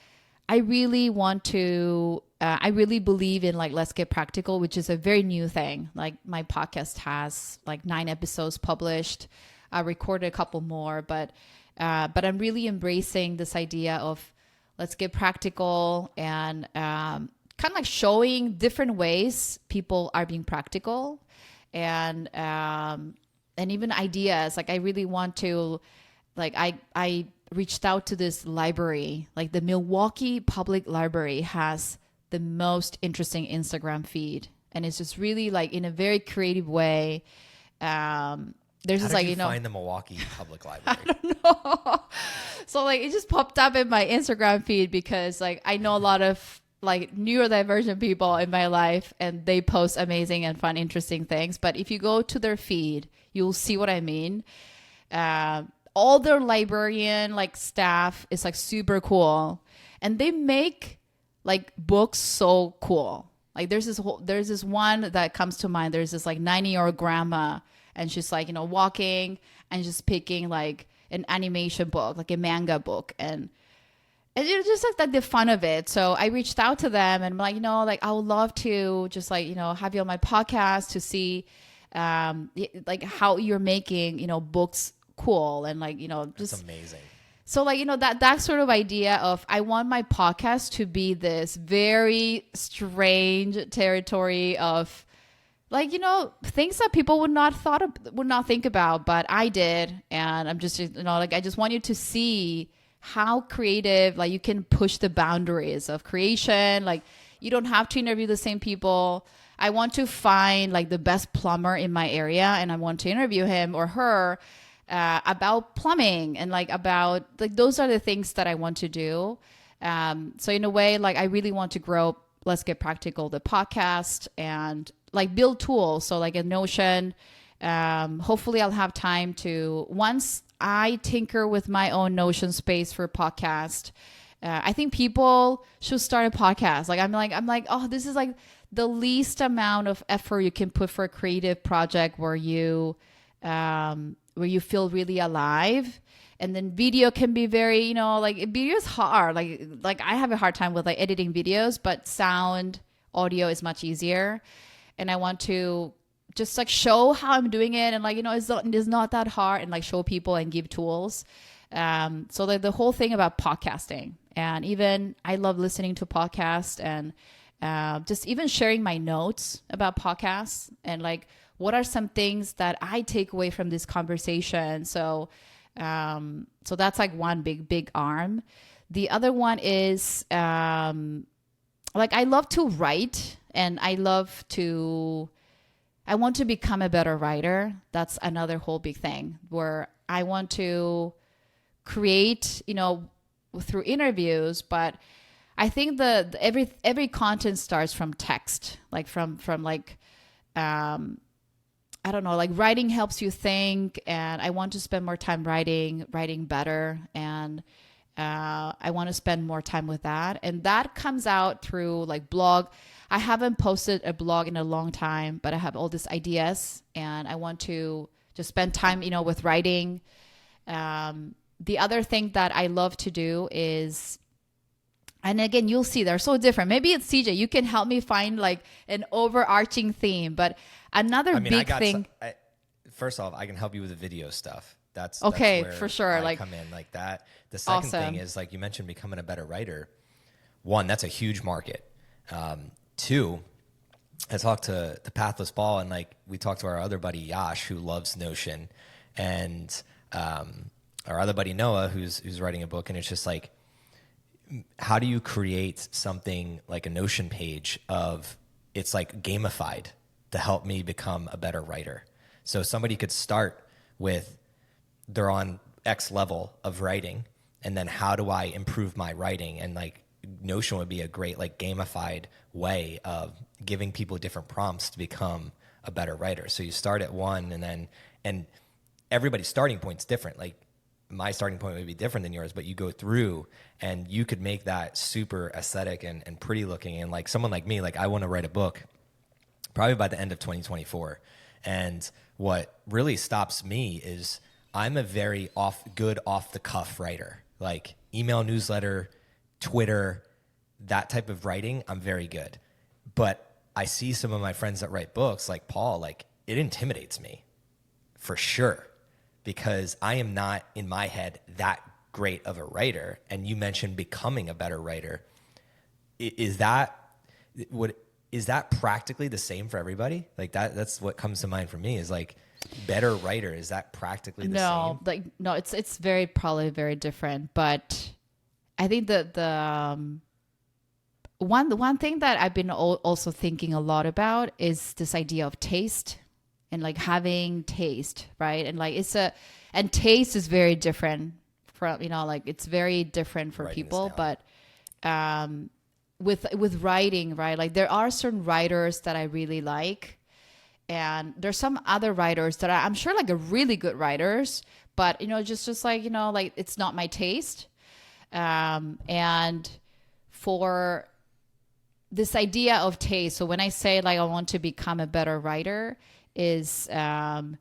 I really want to, I really believe in like, let's get practical, which is a very new thing. Like my podcast has like 9 episodes published. I recorded a couple more, but I'm really embracing this idea of let's get practical, and kind of like showing different ways people are being practical, and even ideas. Like I really want to, like I reached out to this library, like the Milwaukee Public Library has the most interesting Instagram feed, and it's just really like in a very creative way. There's How just did like, you find the Milwaukee Public Library? so like it just popped up in my Instagram feed because like I know a lot of like neurodivergent people in my life, and they post amazing and fun, interesting things. But if you go to their feed, you'll see what I mean. All their librarian like staff is like super cool, and they make like books so cool. Like there's this one that comes to mind. There's this like 90-year-old grandma, and she's like, walking and just picking like an animation book, like a manga book. And it's just like the fun of it. So I reached out to them, and I'm like, like I would love to just like, have you on my podcast to see like how you're making, books cool, and like, just That's amazing. So like, that sort of idea of I want my podcast to be this very strange territory of like, things that people would not think about, but I did. And I'm just, like, I just want you to see how creative, like you can push the boundaries of creation. Like you don't have to interview the same people. I want to find like the best plumber in my area and I want to interview him or her about plumbing and like about like those are the things that I want to do. So in a way, like I really want to grow Let's Get Practical, the podcast, and like build tools. So like a Notion. Hopefully I'll have time to, once I tinker with my own Notion space for podcast, I think people should start a podcast. Like I'm like, oh, this is like the least amount of effort you can put for a creative project where you feel really alive. And then video can be very, like video is hard. Like I have a hard time with like editing videos, but audio is much easier. And I want to just like show how I'm doing it. And like, it's not that hard and like show people and give tools. So like the whole thing about podcasting, and even I love listening to podcasts and just even sharing my notes about podcasts and like, what are some things that I take away from this conversation? So that's like one big arm. The other one is like I love to write and I want to become a better writer. That's another whole big thing where I want to create, through interviews, but I think every content starts from text, like from like, I don't know, like writing helps you think, and I want to spend more time writing better, and I want to spend more time with that. And that comes out through like blog. I haven't posted a blog in a long time, but I have all these ideas and I want to just spend time, with writing. The other thing that I love to do is, and again, you'll see they're so different. Maybe it's CJ. You can help me find like an overarching theme, but another big thing. First off, I can help you with the video stuff. That's okay, where for sure. I like come in like that. The second thing is like you mentioned, becoming a better writer. One, that's a huge market. Two, I talked to the Pathless Ball, and like we talked to our other buddy Yash, who loves Notion, and our other buddy Noah, who's writing a book, and it's just like, how do you create something like a Notion page of it's like gamified to help me become a better writer? So somebody could start with they're on X level of writing, and then how do I improve my writing? And like Notion would be a great like gamified way of giving people different prompts to become a better writer. So you start at one, and everybody's starting point's different. Like my starting point would be different than yours, but you go through and you could make that super aesthetic and pretty looking. And like someone like me, like I want to write a book probably by the end of 2024. And what really stops me is I'm a very off the cuff writer, like email, newsletter, Twitter, that type of writing. I'm very good, but I see some of my friends that write books like Paul, like it intimidates me for sure, because I am not in my head that great of a writer. And you mentioned becoming a better writer. Is that practically the same for everybody? Like that's what comes to mind for me is like better writer. Is that practically the same? No, it's probably very different. But I think that the one thing that I've been also thinking a lot about is this idea of taste. And like having taste, right? And like and taste is very different from, like it's very different for people. But with writing, right? Like there are certain writers that I really like, and there's some other writers that I'm sure like are really good writers, but just like like it's not my taste. And for this idea of taste, so when I say like I want to become a better writer, is some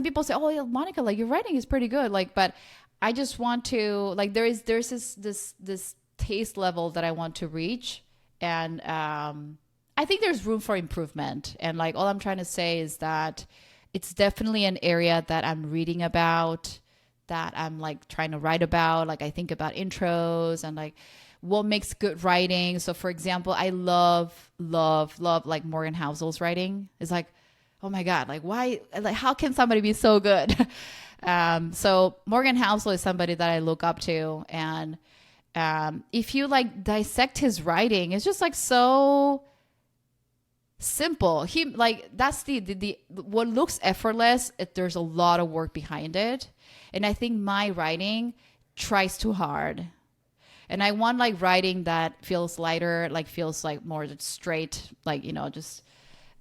people say, oh yeah, Monica, like your writing is pretty good, like, but I just want to like there's this taste level that I want to reach, and I think there's room for improvement. And like all I'm trying to say is that it's definitely an area that I'm reading about, that I'm like trying to write about. Like I think about intros and like what makes good writing. So for example, I love like Morgan Housel's writing. It's like, oh my God, like why, like how can somebody be so good? So Morgan Housel is somebody that I look up to. And if you like dissect his writing, it's just like so simple. He like that's the what looks effortless, there's a lot of work behind it. And I think my writing tries too hard. And I want like writing that feels lighter, like feels like more straight, like, you know, just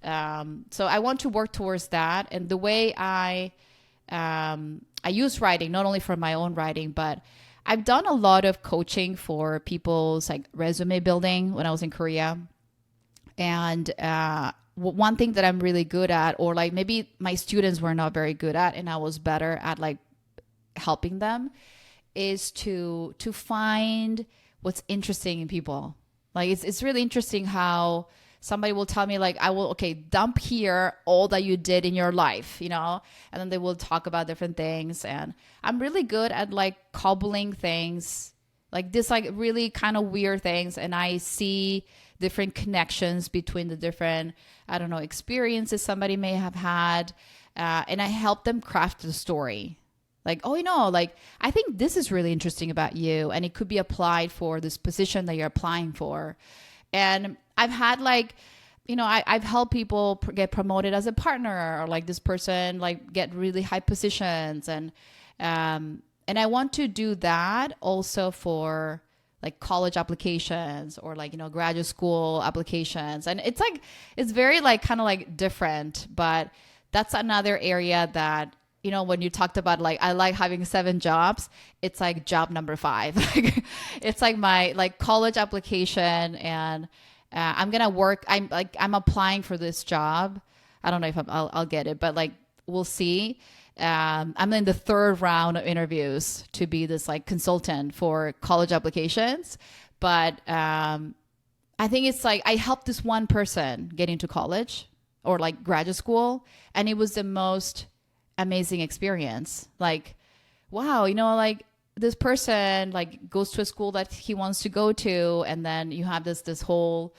so I want to work towards that. And the way I use writing, not only for my own writing, but I've done a lot of coaching for people's like resume building when I was in Korea. And one thing that I'm really good at, or like maybe my students were not very good at, and I was better at like helping them, is to find what's interesting in people. Like it's really interesting how somebody will tell me like, I will, okay, dump here all that you did in your life, you know, and then they will talk about different things. And I'm really good at like cobbling things like this, like really kind of weird things. And I see different connections between the different, I don't know, experiences somebody may have had. And I help them craft the story. Like, oh, you know, like, I think this is really interesting about you, and it could be applied for this position that you're applying for. And I've had like, you know, I've helped people get promoted as a partner, or like this person like get really high positions. And I want to do that also for like college applications or like, you know, graduate school applications. And it's like, it's very like kind of like different, but that's another area that, you know, when you talked about like, I like having 7 jobs, it's like job number 5. Like, it's like my like college application, and I'm going to work. I'm applying for this job. I don't know if I'll get it, but like, we'll see. I'm in the 3rd round of interviews to be this like consultant for college applications. But I think it's like, I helped this one person get into college or like graduate school, and it was the most amazing experience. Like, wow, you know, like this person like goes to a school that he wants to go to, and then you have this whole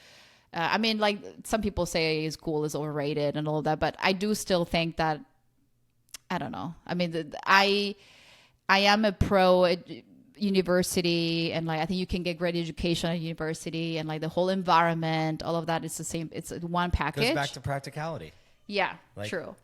I mean, like some people say school is overrated and all that, but I do still think that, I don't know, I mean, I am a pro university, and like I think you can get great education at university, and like the whole environment, all of that is the same. It's one package. Goes back to practicality. Yeah, like, true.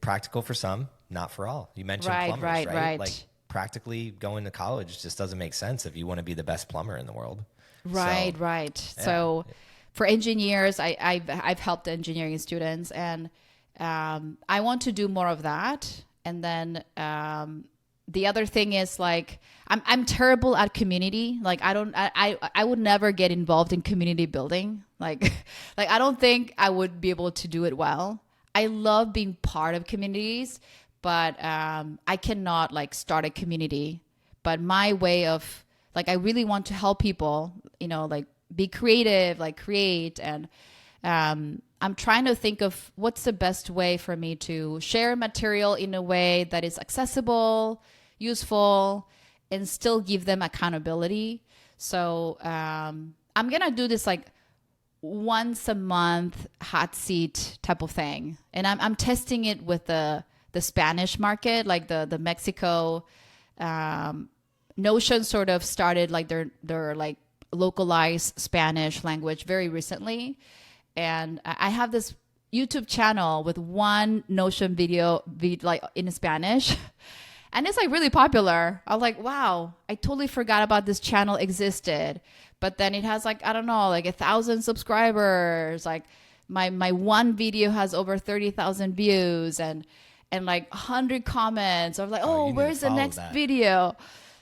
Practical for some, not for all. You mentioned plumbers, right? Right. Like practically going to college just doesn't make sense if you want to be the best plumber in the world. Right. Yeah. So for engineers, I've helped engineering students, and I want to do more of that. And then the other thing is like, I'm terrible at community. Like I would never get involved in community building. Like I don't think I would be able to do it well. I love being part of communities, but I cannot like start a community. But my way of like, I really want to help people, you know, like be creative, like create. And I'm trying to think of what's the best way for me to share material in a way that is accessible, useful, and still give them accountability. So I'm going to do this like once a month hot seat type of thing. And I'm testing it with the Spanish market, like the Mexico Notion sort of started like their like localized Spanish language very recently. And I have this YouTube channel with one Notion video like in Spanish. And it's like really popular. I was like, wow, I totally forgot about this channel existed. But then it has like, I don't know, like 1,000 subscribers. Like my one video has over 30,000 views and like 100 comments. I was like, oh, where's the next video?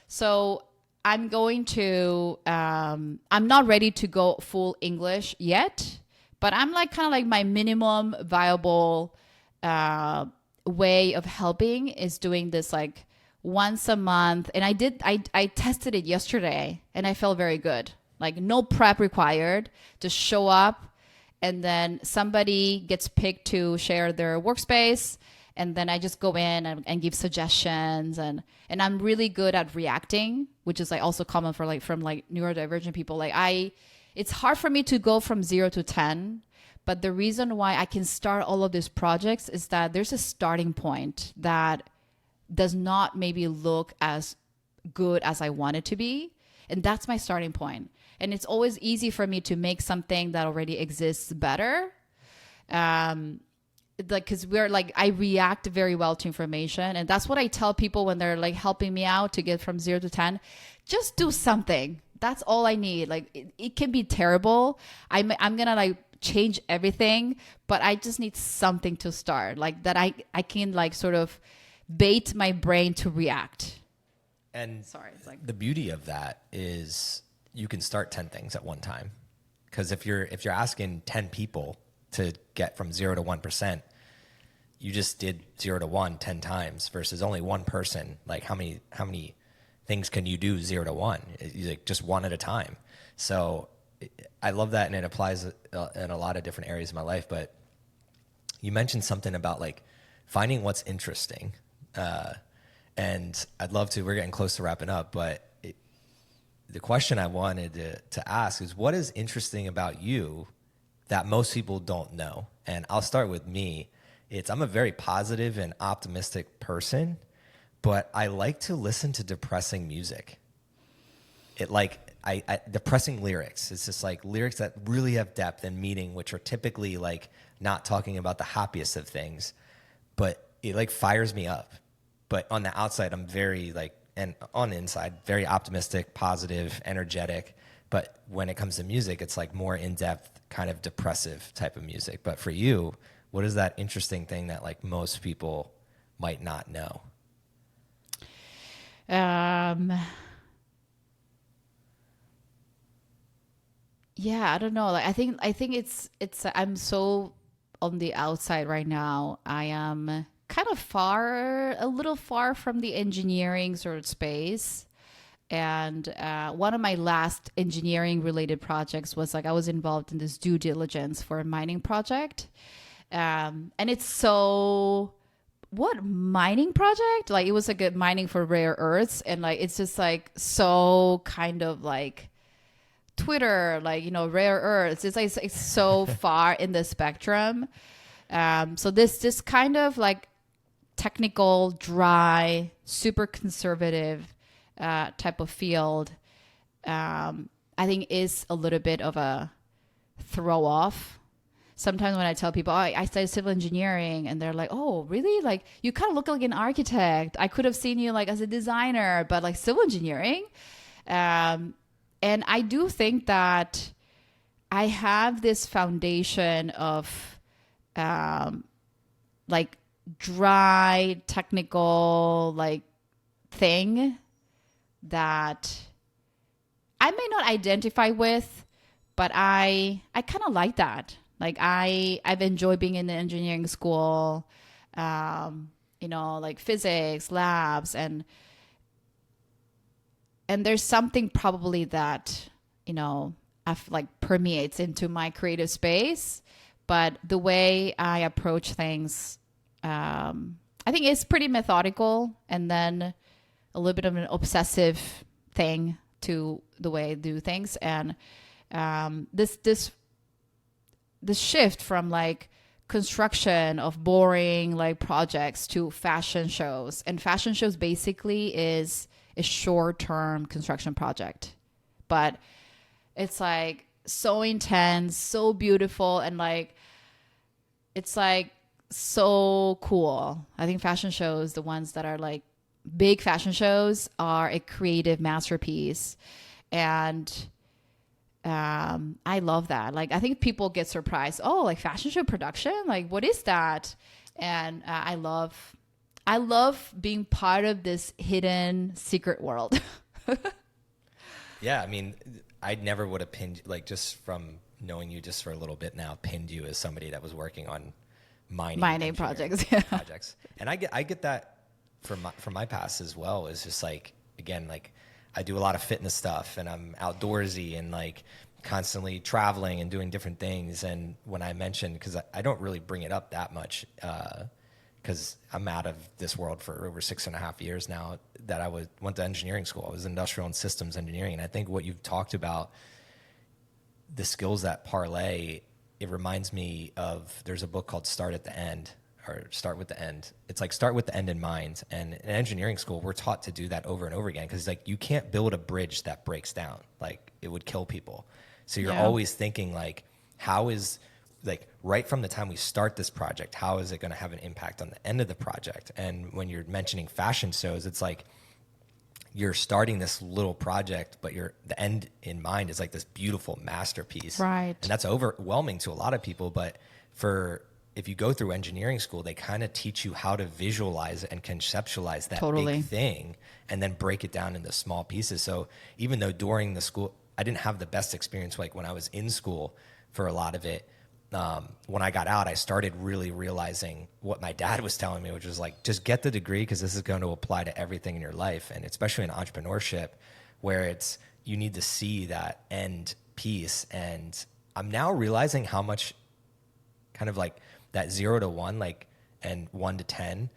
So I'm going to, I'm not ready to go full English yet, but I'm like kind of like my minimum viable way of helping is doing this like once a month. And I tested it yesterday and I felt very good. Like no prep required, just show up, and then somebody gets picked to share their workspace, and then I just go in and give suggestions, and I'm really good at reacting, which is like also common for like from like neurodivergent people. Like it's hard for me to go from 0 to 10, but the reason why I can start all of these projects is that there's a starting point that does not maybe look as good as I want it to be, and that's my starting point. And it's always easy for me to make something that already exists better. Like, cause we're like, I react very well to information. And that's what I tell people when they're like helping me out to get from 0 to 10, just do something. That's all I need. Like it can be terrible. I'm going to like change everything, but I just need something to start, like that I can like sort of bait my brain to react. And sorry, it's like the beauty of that is you can start 10 things at one time. Because if you're asking 10 people to get from 0 to 1%, you just did 0 to 1 10 times versus only one person. Like how many things can you do 0 to 1? Like just one at a time. So I love that, and it applies in a lot of different areas of my life. But you mentioned something about like finding what's interesting, and I'd love to. We're getting close to wrapping up, but the question I wanted to ask is, what is interesting about you that most people don't know? And I'll start with me. I'm a very positive and optimistic person, but I like to listen to depressing music. Depressing lyrics. It's just like lyrics that really have depth and meaning, which are typically like not talking about the happiest of things, but it like fires me up. But on the outside, I'm very like, and on the inside, very optimistic, positive, energetic. But when it comes to music, it's like more in-depth, kind of depressive type of music. But for you, what is that interesting thing that like most people might not know? Yeah, I don't know. Like I think it's I'm so on the outside right now. I am kind of a little far from the engineering sort of space. And one of my last engineering related projects was like I was involved in this due diligence for a mining project. And it's so what mining project? Like it was like a mining for rare earths, and like it's just like so kind of like Twitter, like, you know, rare earths. It's like it's so far in the spectrum. So this kind of like technical, dry, super conservative type of field, I think is a little bit of a throw off. Sometimes when I tell people, oh, I studied civil engineering, and they're like, oh, really? Like, you kind of look like an architect. I could have seen you like as a designer, but like civil engineering. And I do think that I have this foundation of like dry, technical, like thing that I may not identify with, but I kind of like that. Like I've enjoyed being in the engineering school, you know, like physics, labs, and there's something probably that, you know, like permeates into my creative space. But the way I approach things, I think it's pretty methodical, and then a little bit of an obsessive thing to the way I do things. And this shift from like construction of boring like projects to fashion shows, and fashion shows basically is a short-term construction project, but it's like so intense, so beautiful, and like it's like so cool. I think fashion shows, the ones that are like big fashion shows, are a creative masterpiece. And I love that. Like, I think people get surprised. Oh, like fashion show production? Like, what is that? And I love being part of this hidden secret world. Yeah, I mean, I never would have pinned, like, just from knowing you just for a little bit now, pinned you as somebody that was working on mining projects. projects. And I get that from my past as well. Is just like, again, like I do a lot of fitness stuff, and I'm outdoorsy and like constantly traveling and doing different things. And when I mentioned, because I don't really bring it up that much, because I'm out of this world for over 6.5 years now, that I went to engineering school. I was industrial and systems engineering. And I think what you've talked about, the skills that parlay, it reminds me of, there's a book called Start at the End, or Start with the End. It's like start with the end in mind. And in engineering school, we're taught to do that over and over again, because like you can't build a bridge that breaks down. Like it would kill people. So you're always thinking like, how is, like right from the time we start this project, how is it going to have an impact on the end of the project? And when you're mentioning fashion shows, it's like you're starting this little project, but the end in mind is like this beautiful masterpiece. Right. And that's overwhelming to a lot of people. But if you go through engineering school, they kind of teach you how to visualize and conceptualize that big thing and then break it down into small pieces. So even though during the school, I didn't have the best experience, like when I was in school for a lot of it, when I got out, I started really realizing what my dad was telling me, which was like, just get the degree, because this is going to apply to everything in your life. And especially in entrepreneurship, where you need to see that end piece. And I'm now realizing how much kind of like that 0 to 1, like, and 1 to 10,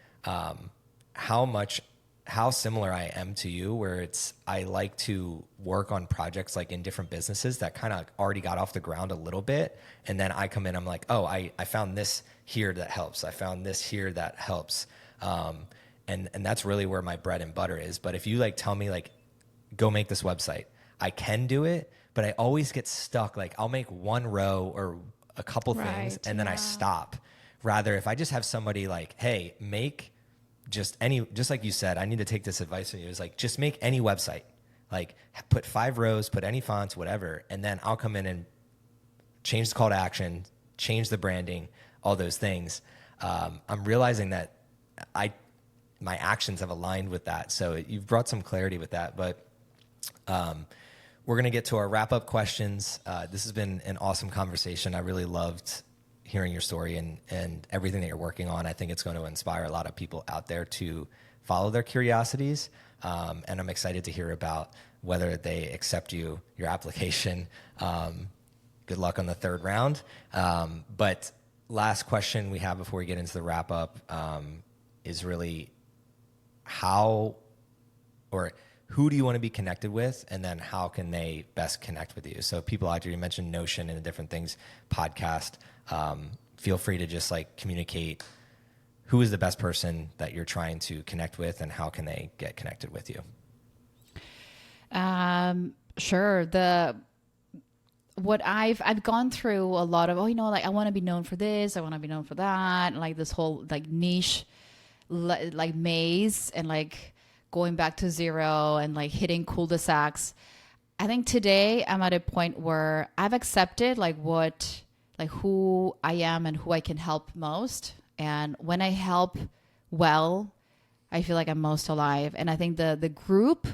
how similar I am to you, where I like to work on projects like in different businesses that kind of already got off the ground a little bit. And then I come in, I'm like, oh, I found this here that helps. I found this here that helps. And that's really where my bread and butter is. But if you like tell me like, go make this website, I can do it, but I always get stuck. Like I'll make one row or a couple things and then I stop. Rather, if I just have somebody like, hey, make just like you said, I need to take this advice from you. It's like, just make any website, like put 5 rows, put any fonts, whatever. And then I'll come in and change the call to action, change the branding, all those things. I'm realizing that my actions have aligned with that. So you've brought some clarity with that, but we're going to get to our wrap up questions. This has been an awesome conversation. I really loved hearing your story and everything that you're working on. I think it's going to inspire a lot of people out there to follow their curiosities. And I'm excited to hear about whether they accept your application. Good luck on the 3rd round. But last question we have before we get into the wrap up is really who do you want to be connected with, and then how can they best connect with you? So people out there, you mentioned Notion and the different things, podcast. Feel free to just like communicate who is the best person that you're trying to connect with, and how can they get connected with you? Sure. What I've gone through a lot of, like I want to be known for this, I want to be known for that, and like this whole like niche like maze, and like going back to zero and like hitting cul-de-sacs. I think today I'm at a point where I've accepted who I am and who I can help most. And when I help well, I feel like I'm most alive. And I think the group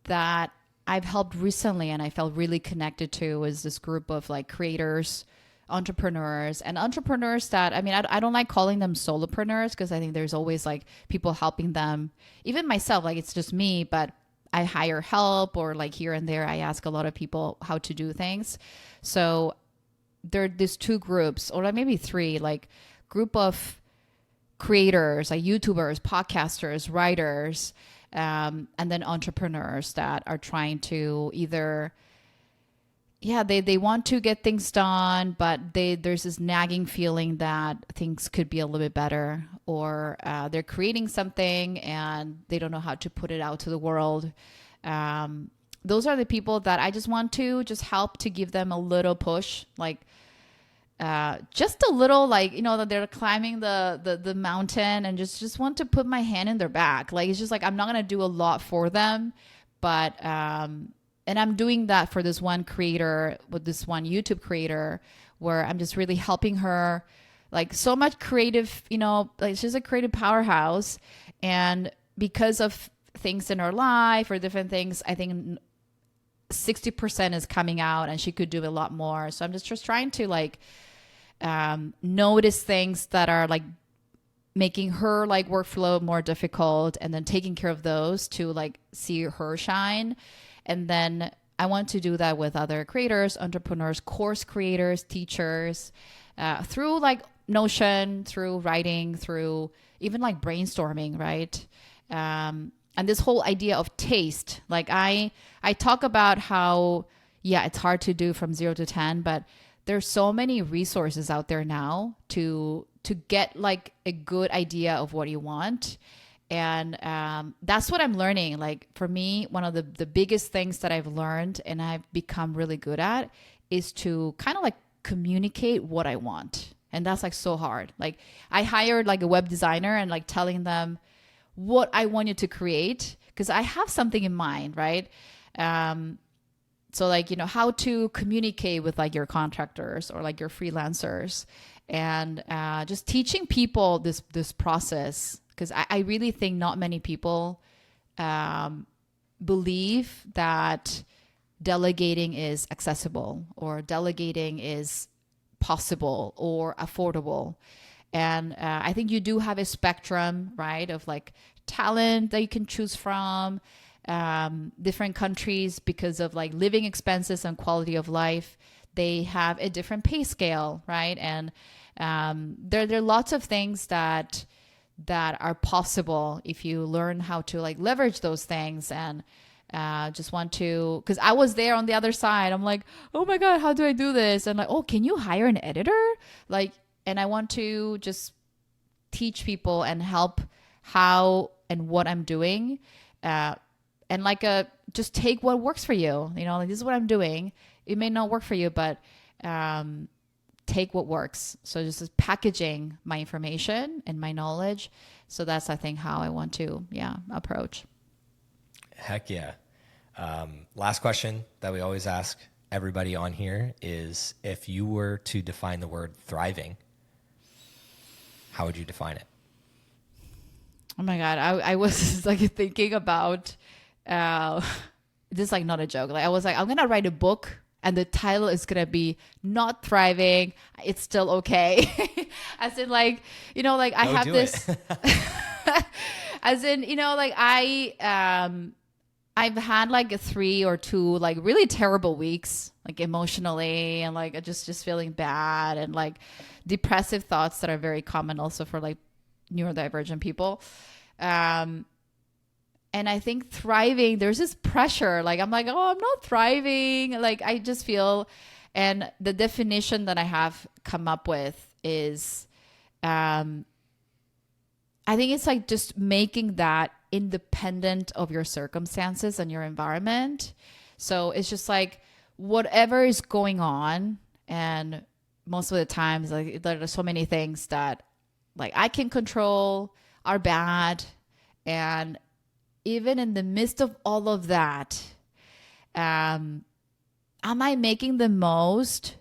that I've helped recently and I felt really connected to is this group of like creators, entrepreneurs that, I don't like calling them solopreneurs, because I think there's always like people helping them. Even myself, like it's just me, but I hire help, or like here and there, I ask a lot of people how to do things. So there are these 2 groups, or like maybe 3, like group of creators, like YouTubers, podcasters, writers, and then entrepreneurs that are trying to either they want to get things done, but there's this nagging feeling that things could be a little bit better, or they're creating something and they don't know how to put it out to the world. Those are the people that I just want to help to give them a little push, like just a little, like, that they're climbing the mountain, and just want to put my hand in their back. Like, it's just like, I'm not going to do a lot for them, but and I'm doing that for this one creator, with this one YouTube creator, where I'm just really helping her, like so much creative, like she's a creative powerhouse. And because of things in her life or different things, I think 60% is coming out, and she could do a lot more. So I'm just trying to like notice things that are like making her like workflow more difficult, and then taking care of those to like see her shine. And then I want to do that with other creators, entrepreneurs, course creators, teachers, through like Notion, through writing, through even like brainstorming, right? And this whole idea of taste, like I talk about how, yeah, it's hard to do from 0 to 10, but there's so many resources out there now to get like a good idea of what you want. And that's what I'm learning. Like for me, one of the biggest things that I've learned and I've become really good at is to kind of like communicate what I want. And that's like so hard. Like I hired like a web designer and like telling them what I want you to create because I have something in mind, right? So like, how to communicate with like your contractors or like your freelancers, and just teaching people this process, because I really think not many people believe that delegating is accessible or delegating is possible or affordable. And I think you do have a spectrum, right, of like talent that you can choose from, different countries, because of like living expenses and quality of life. They have a different pay scale, right? And there are lots of things that are possible if you learn how to like leverage those things. And just want to, because I was there on the other side. I'm like, oh my God, how do I do this? And like, oh, can you hire an editor? Like, and I want to just teach people and help how and what I'm doing. And like just take what works for you. Like this is what I'm doing. It may not work for you, but take what works. So just packaging my information and my knowledge. So that's, I think, how I want to, approach. Heck yeah. Last question that we always ask everybody on here is, if you were to define the word thriving, how would you define it? Oh my God. I was like thinking about, this is like not a joke. Like I was like, I'm going to write a book and the title is going to be Not Thriving. It's Still Okay. As in like, like I have this, as in, like I've had like 3 or 2 like really terrible weeks, like emotionally, and like just feeling bad, and like depressive thoughts that are very common also for like neurodivergent people. And I think thriving, there's this pressure. Like I'm like, oh, I'm not thriving. Like I just feel, and the definition that I have come up with is, I think it's like just making that independent of your circumstances and your environment. So it's just like whatever is going on, and most of the times like there are so many things that like I can control are bad, and even in the midst of all of that, am I making the most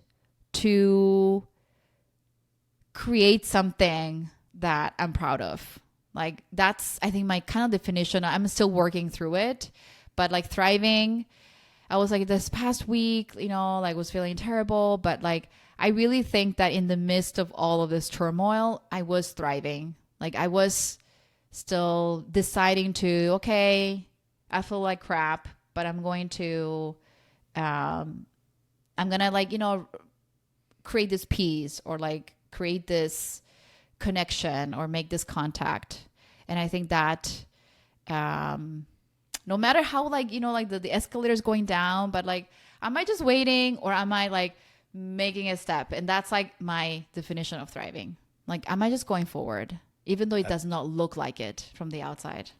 to create something that I'm proud of? Like that's, I think, my kind of definition. I'm still working through it, but like thriving, I was like this past week, like was feeling terrible, but like I really think that in the midst of all of this turmoil, I was thriving. Like I was still deciding to, okay, I feel like crap, but I'm going to, I'm going to like, create this peace, or like create this connection, or make this contact. And I think that, no matter how like, like the escalator is going down, but like, am I just waiting, or am I like making a step? And that's like my definition of thriving. Like, am I just going forward, even though it does not look like it from the outside?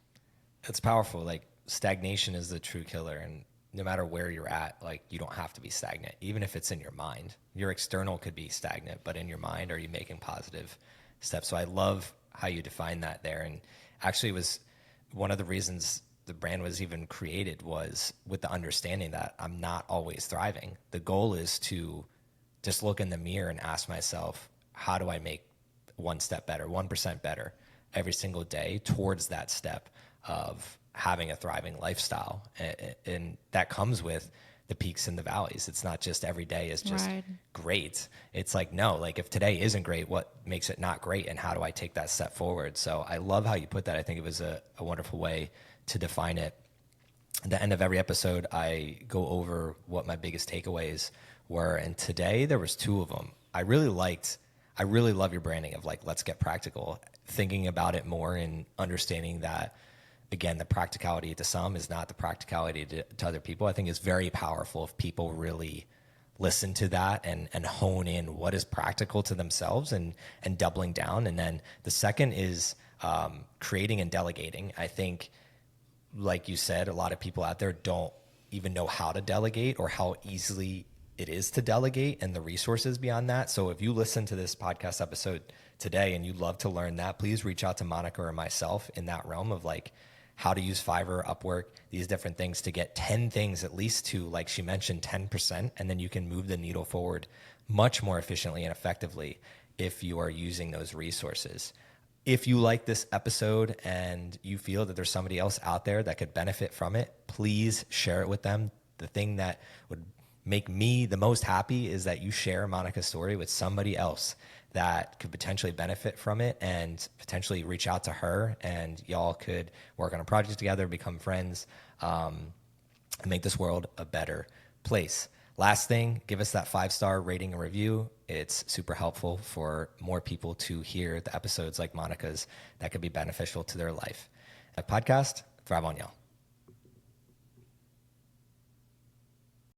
It's powerful. Like stagnation is the true killer. And no matter where you're at, like you don't have to be stagnant, even if it's in your mind. Your external could be stagnant, but in your mind, are you making positive steps? So I love how you define that there. And actually it was one of the reasons the brand was even created, was with the understanding that I'm not always thriving. The goal is to just look in the mirror and ask myself, how do I make 1 step better, 1% better every single day towards that step of having a thriving lifestyle? And that comes with the peaks and the valleys. It's not just every day is just great. It's like, no, like if today isn't great, what makes it not great? And how do I take that step forward? So I love how you put that. I think it was a wonderful way to define it. At the end of every episode, I go over what my biggest takeaways were. And today there was 2 of them. I I really love your branding of like, let's get practical, thinking about it more and understanding that, again, the practicality to some is not the practicality to other people. I think it's very powerful if people really listen to that and hone in what is practical to themselves and doubling down. And then the second is creating and delegating. I think, like you said, a lot of people out there don't even know how to delegate or how easily it is to delegate and the resources beyond that. So if you listen to this podcast episode today and you'd love to learn that, please reach out to Monica or myself in that realm of like how to use Fiverr, Upwork, these different things to get 10 things at least to, like she mentioned, 10%. And then you can move the needle forward much more efficiently and effectively if you are using those resources. If you like this episode and you feel that there's somebody else out there that could benefit from it, please share it with them. The thing that would make me the most happy is that you share Monica's story with somebody else that could potentially benefit from it and potentially reach out to her, and y'all could work on a project together, become friends, and make this world a better place. Last thing, give us that 5-star rating and review. It's super helpful for more people to hear the episodes like Monica's that could be beneficial to their life. A podcast, Thrive on Y'all.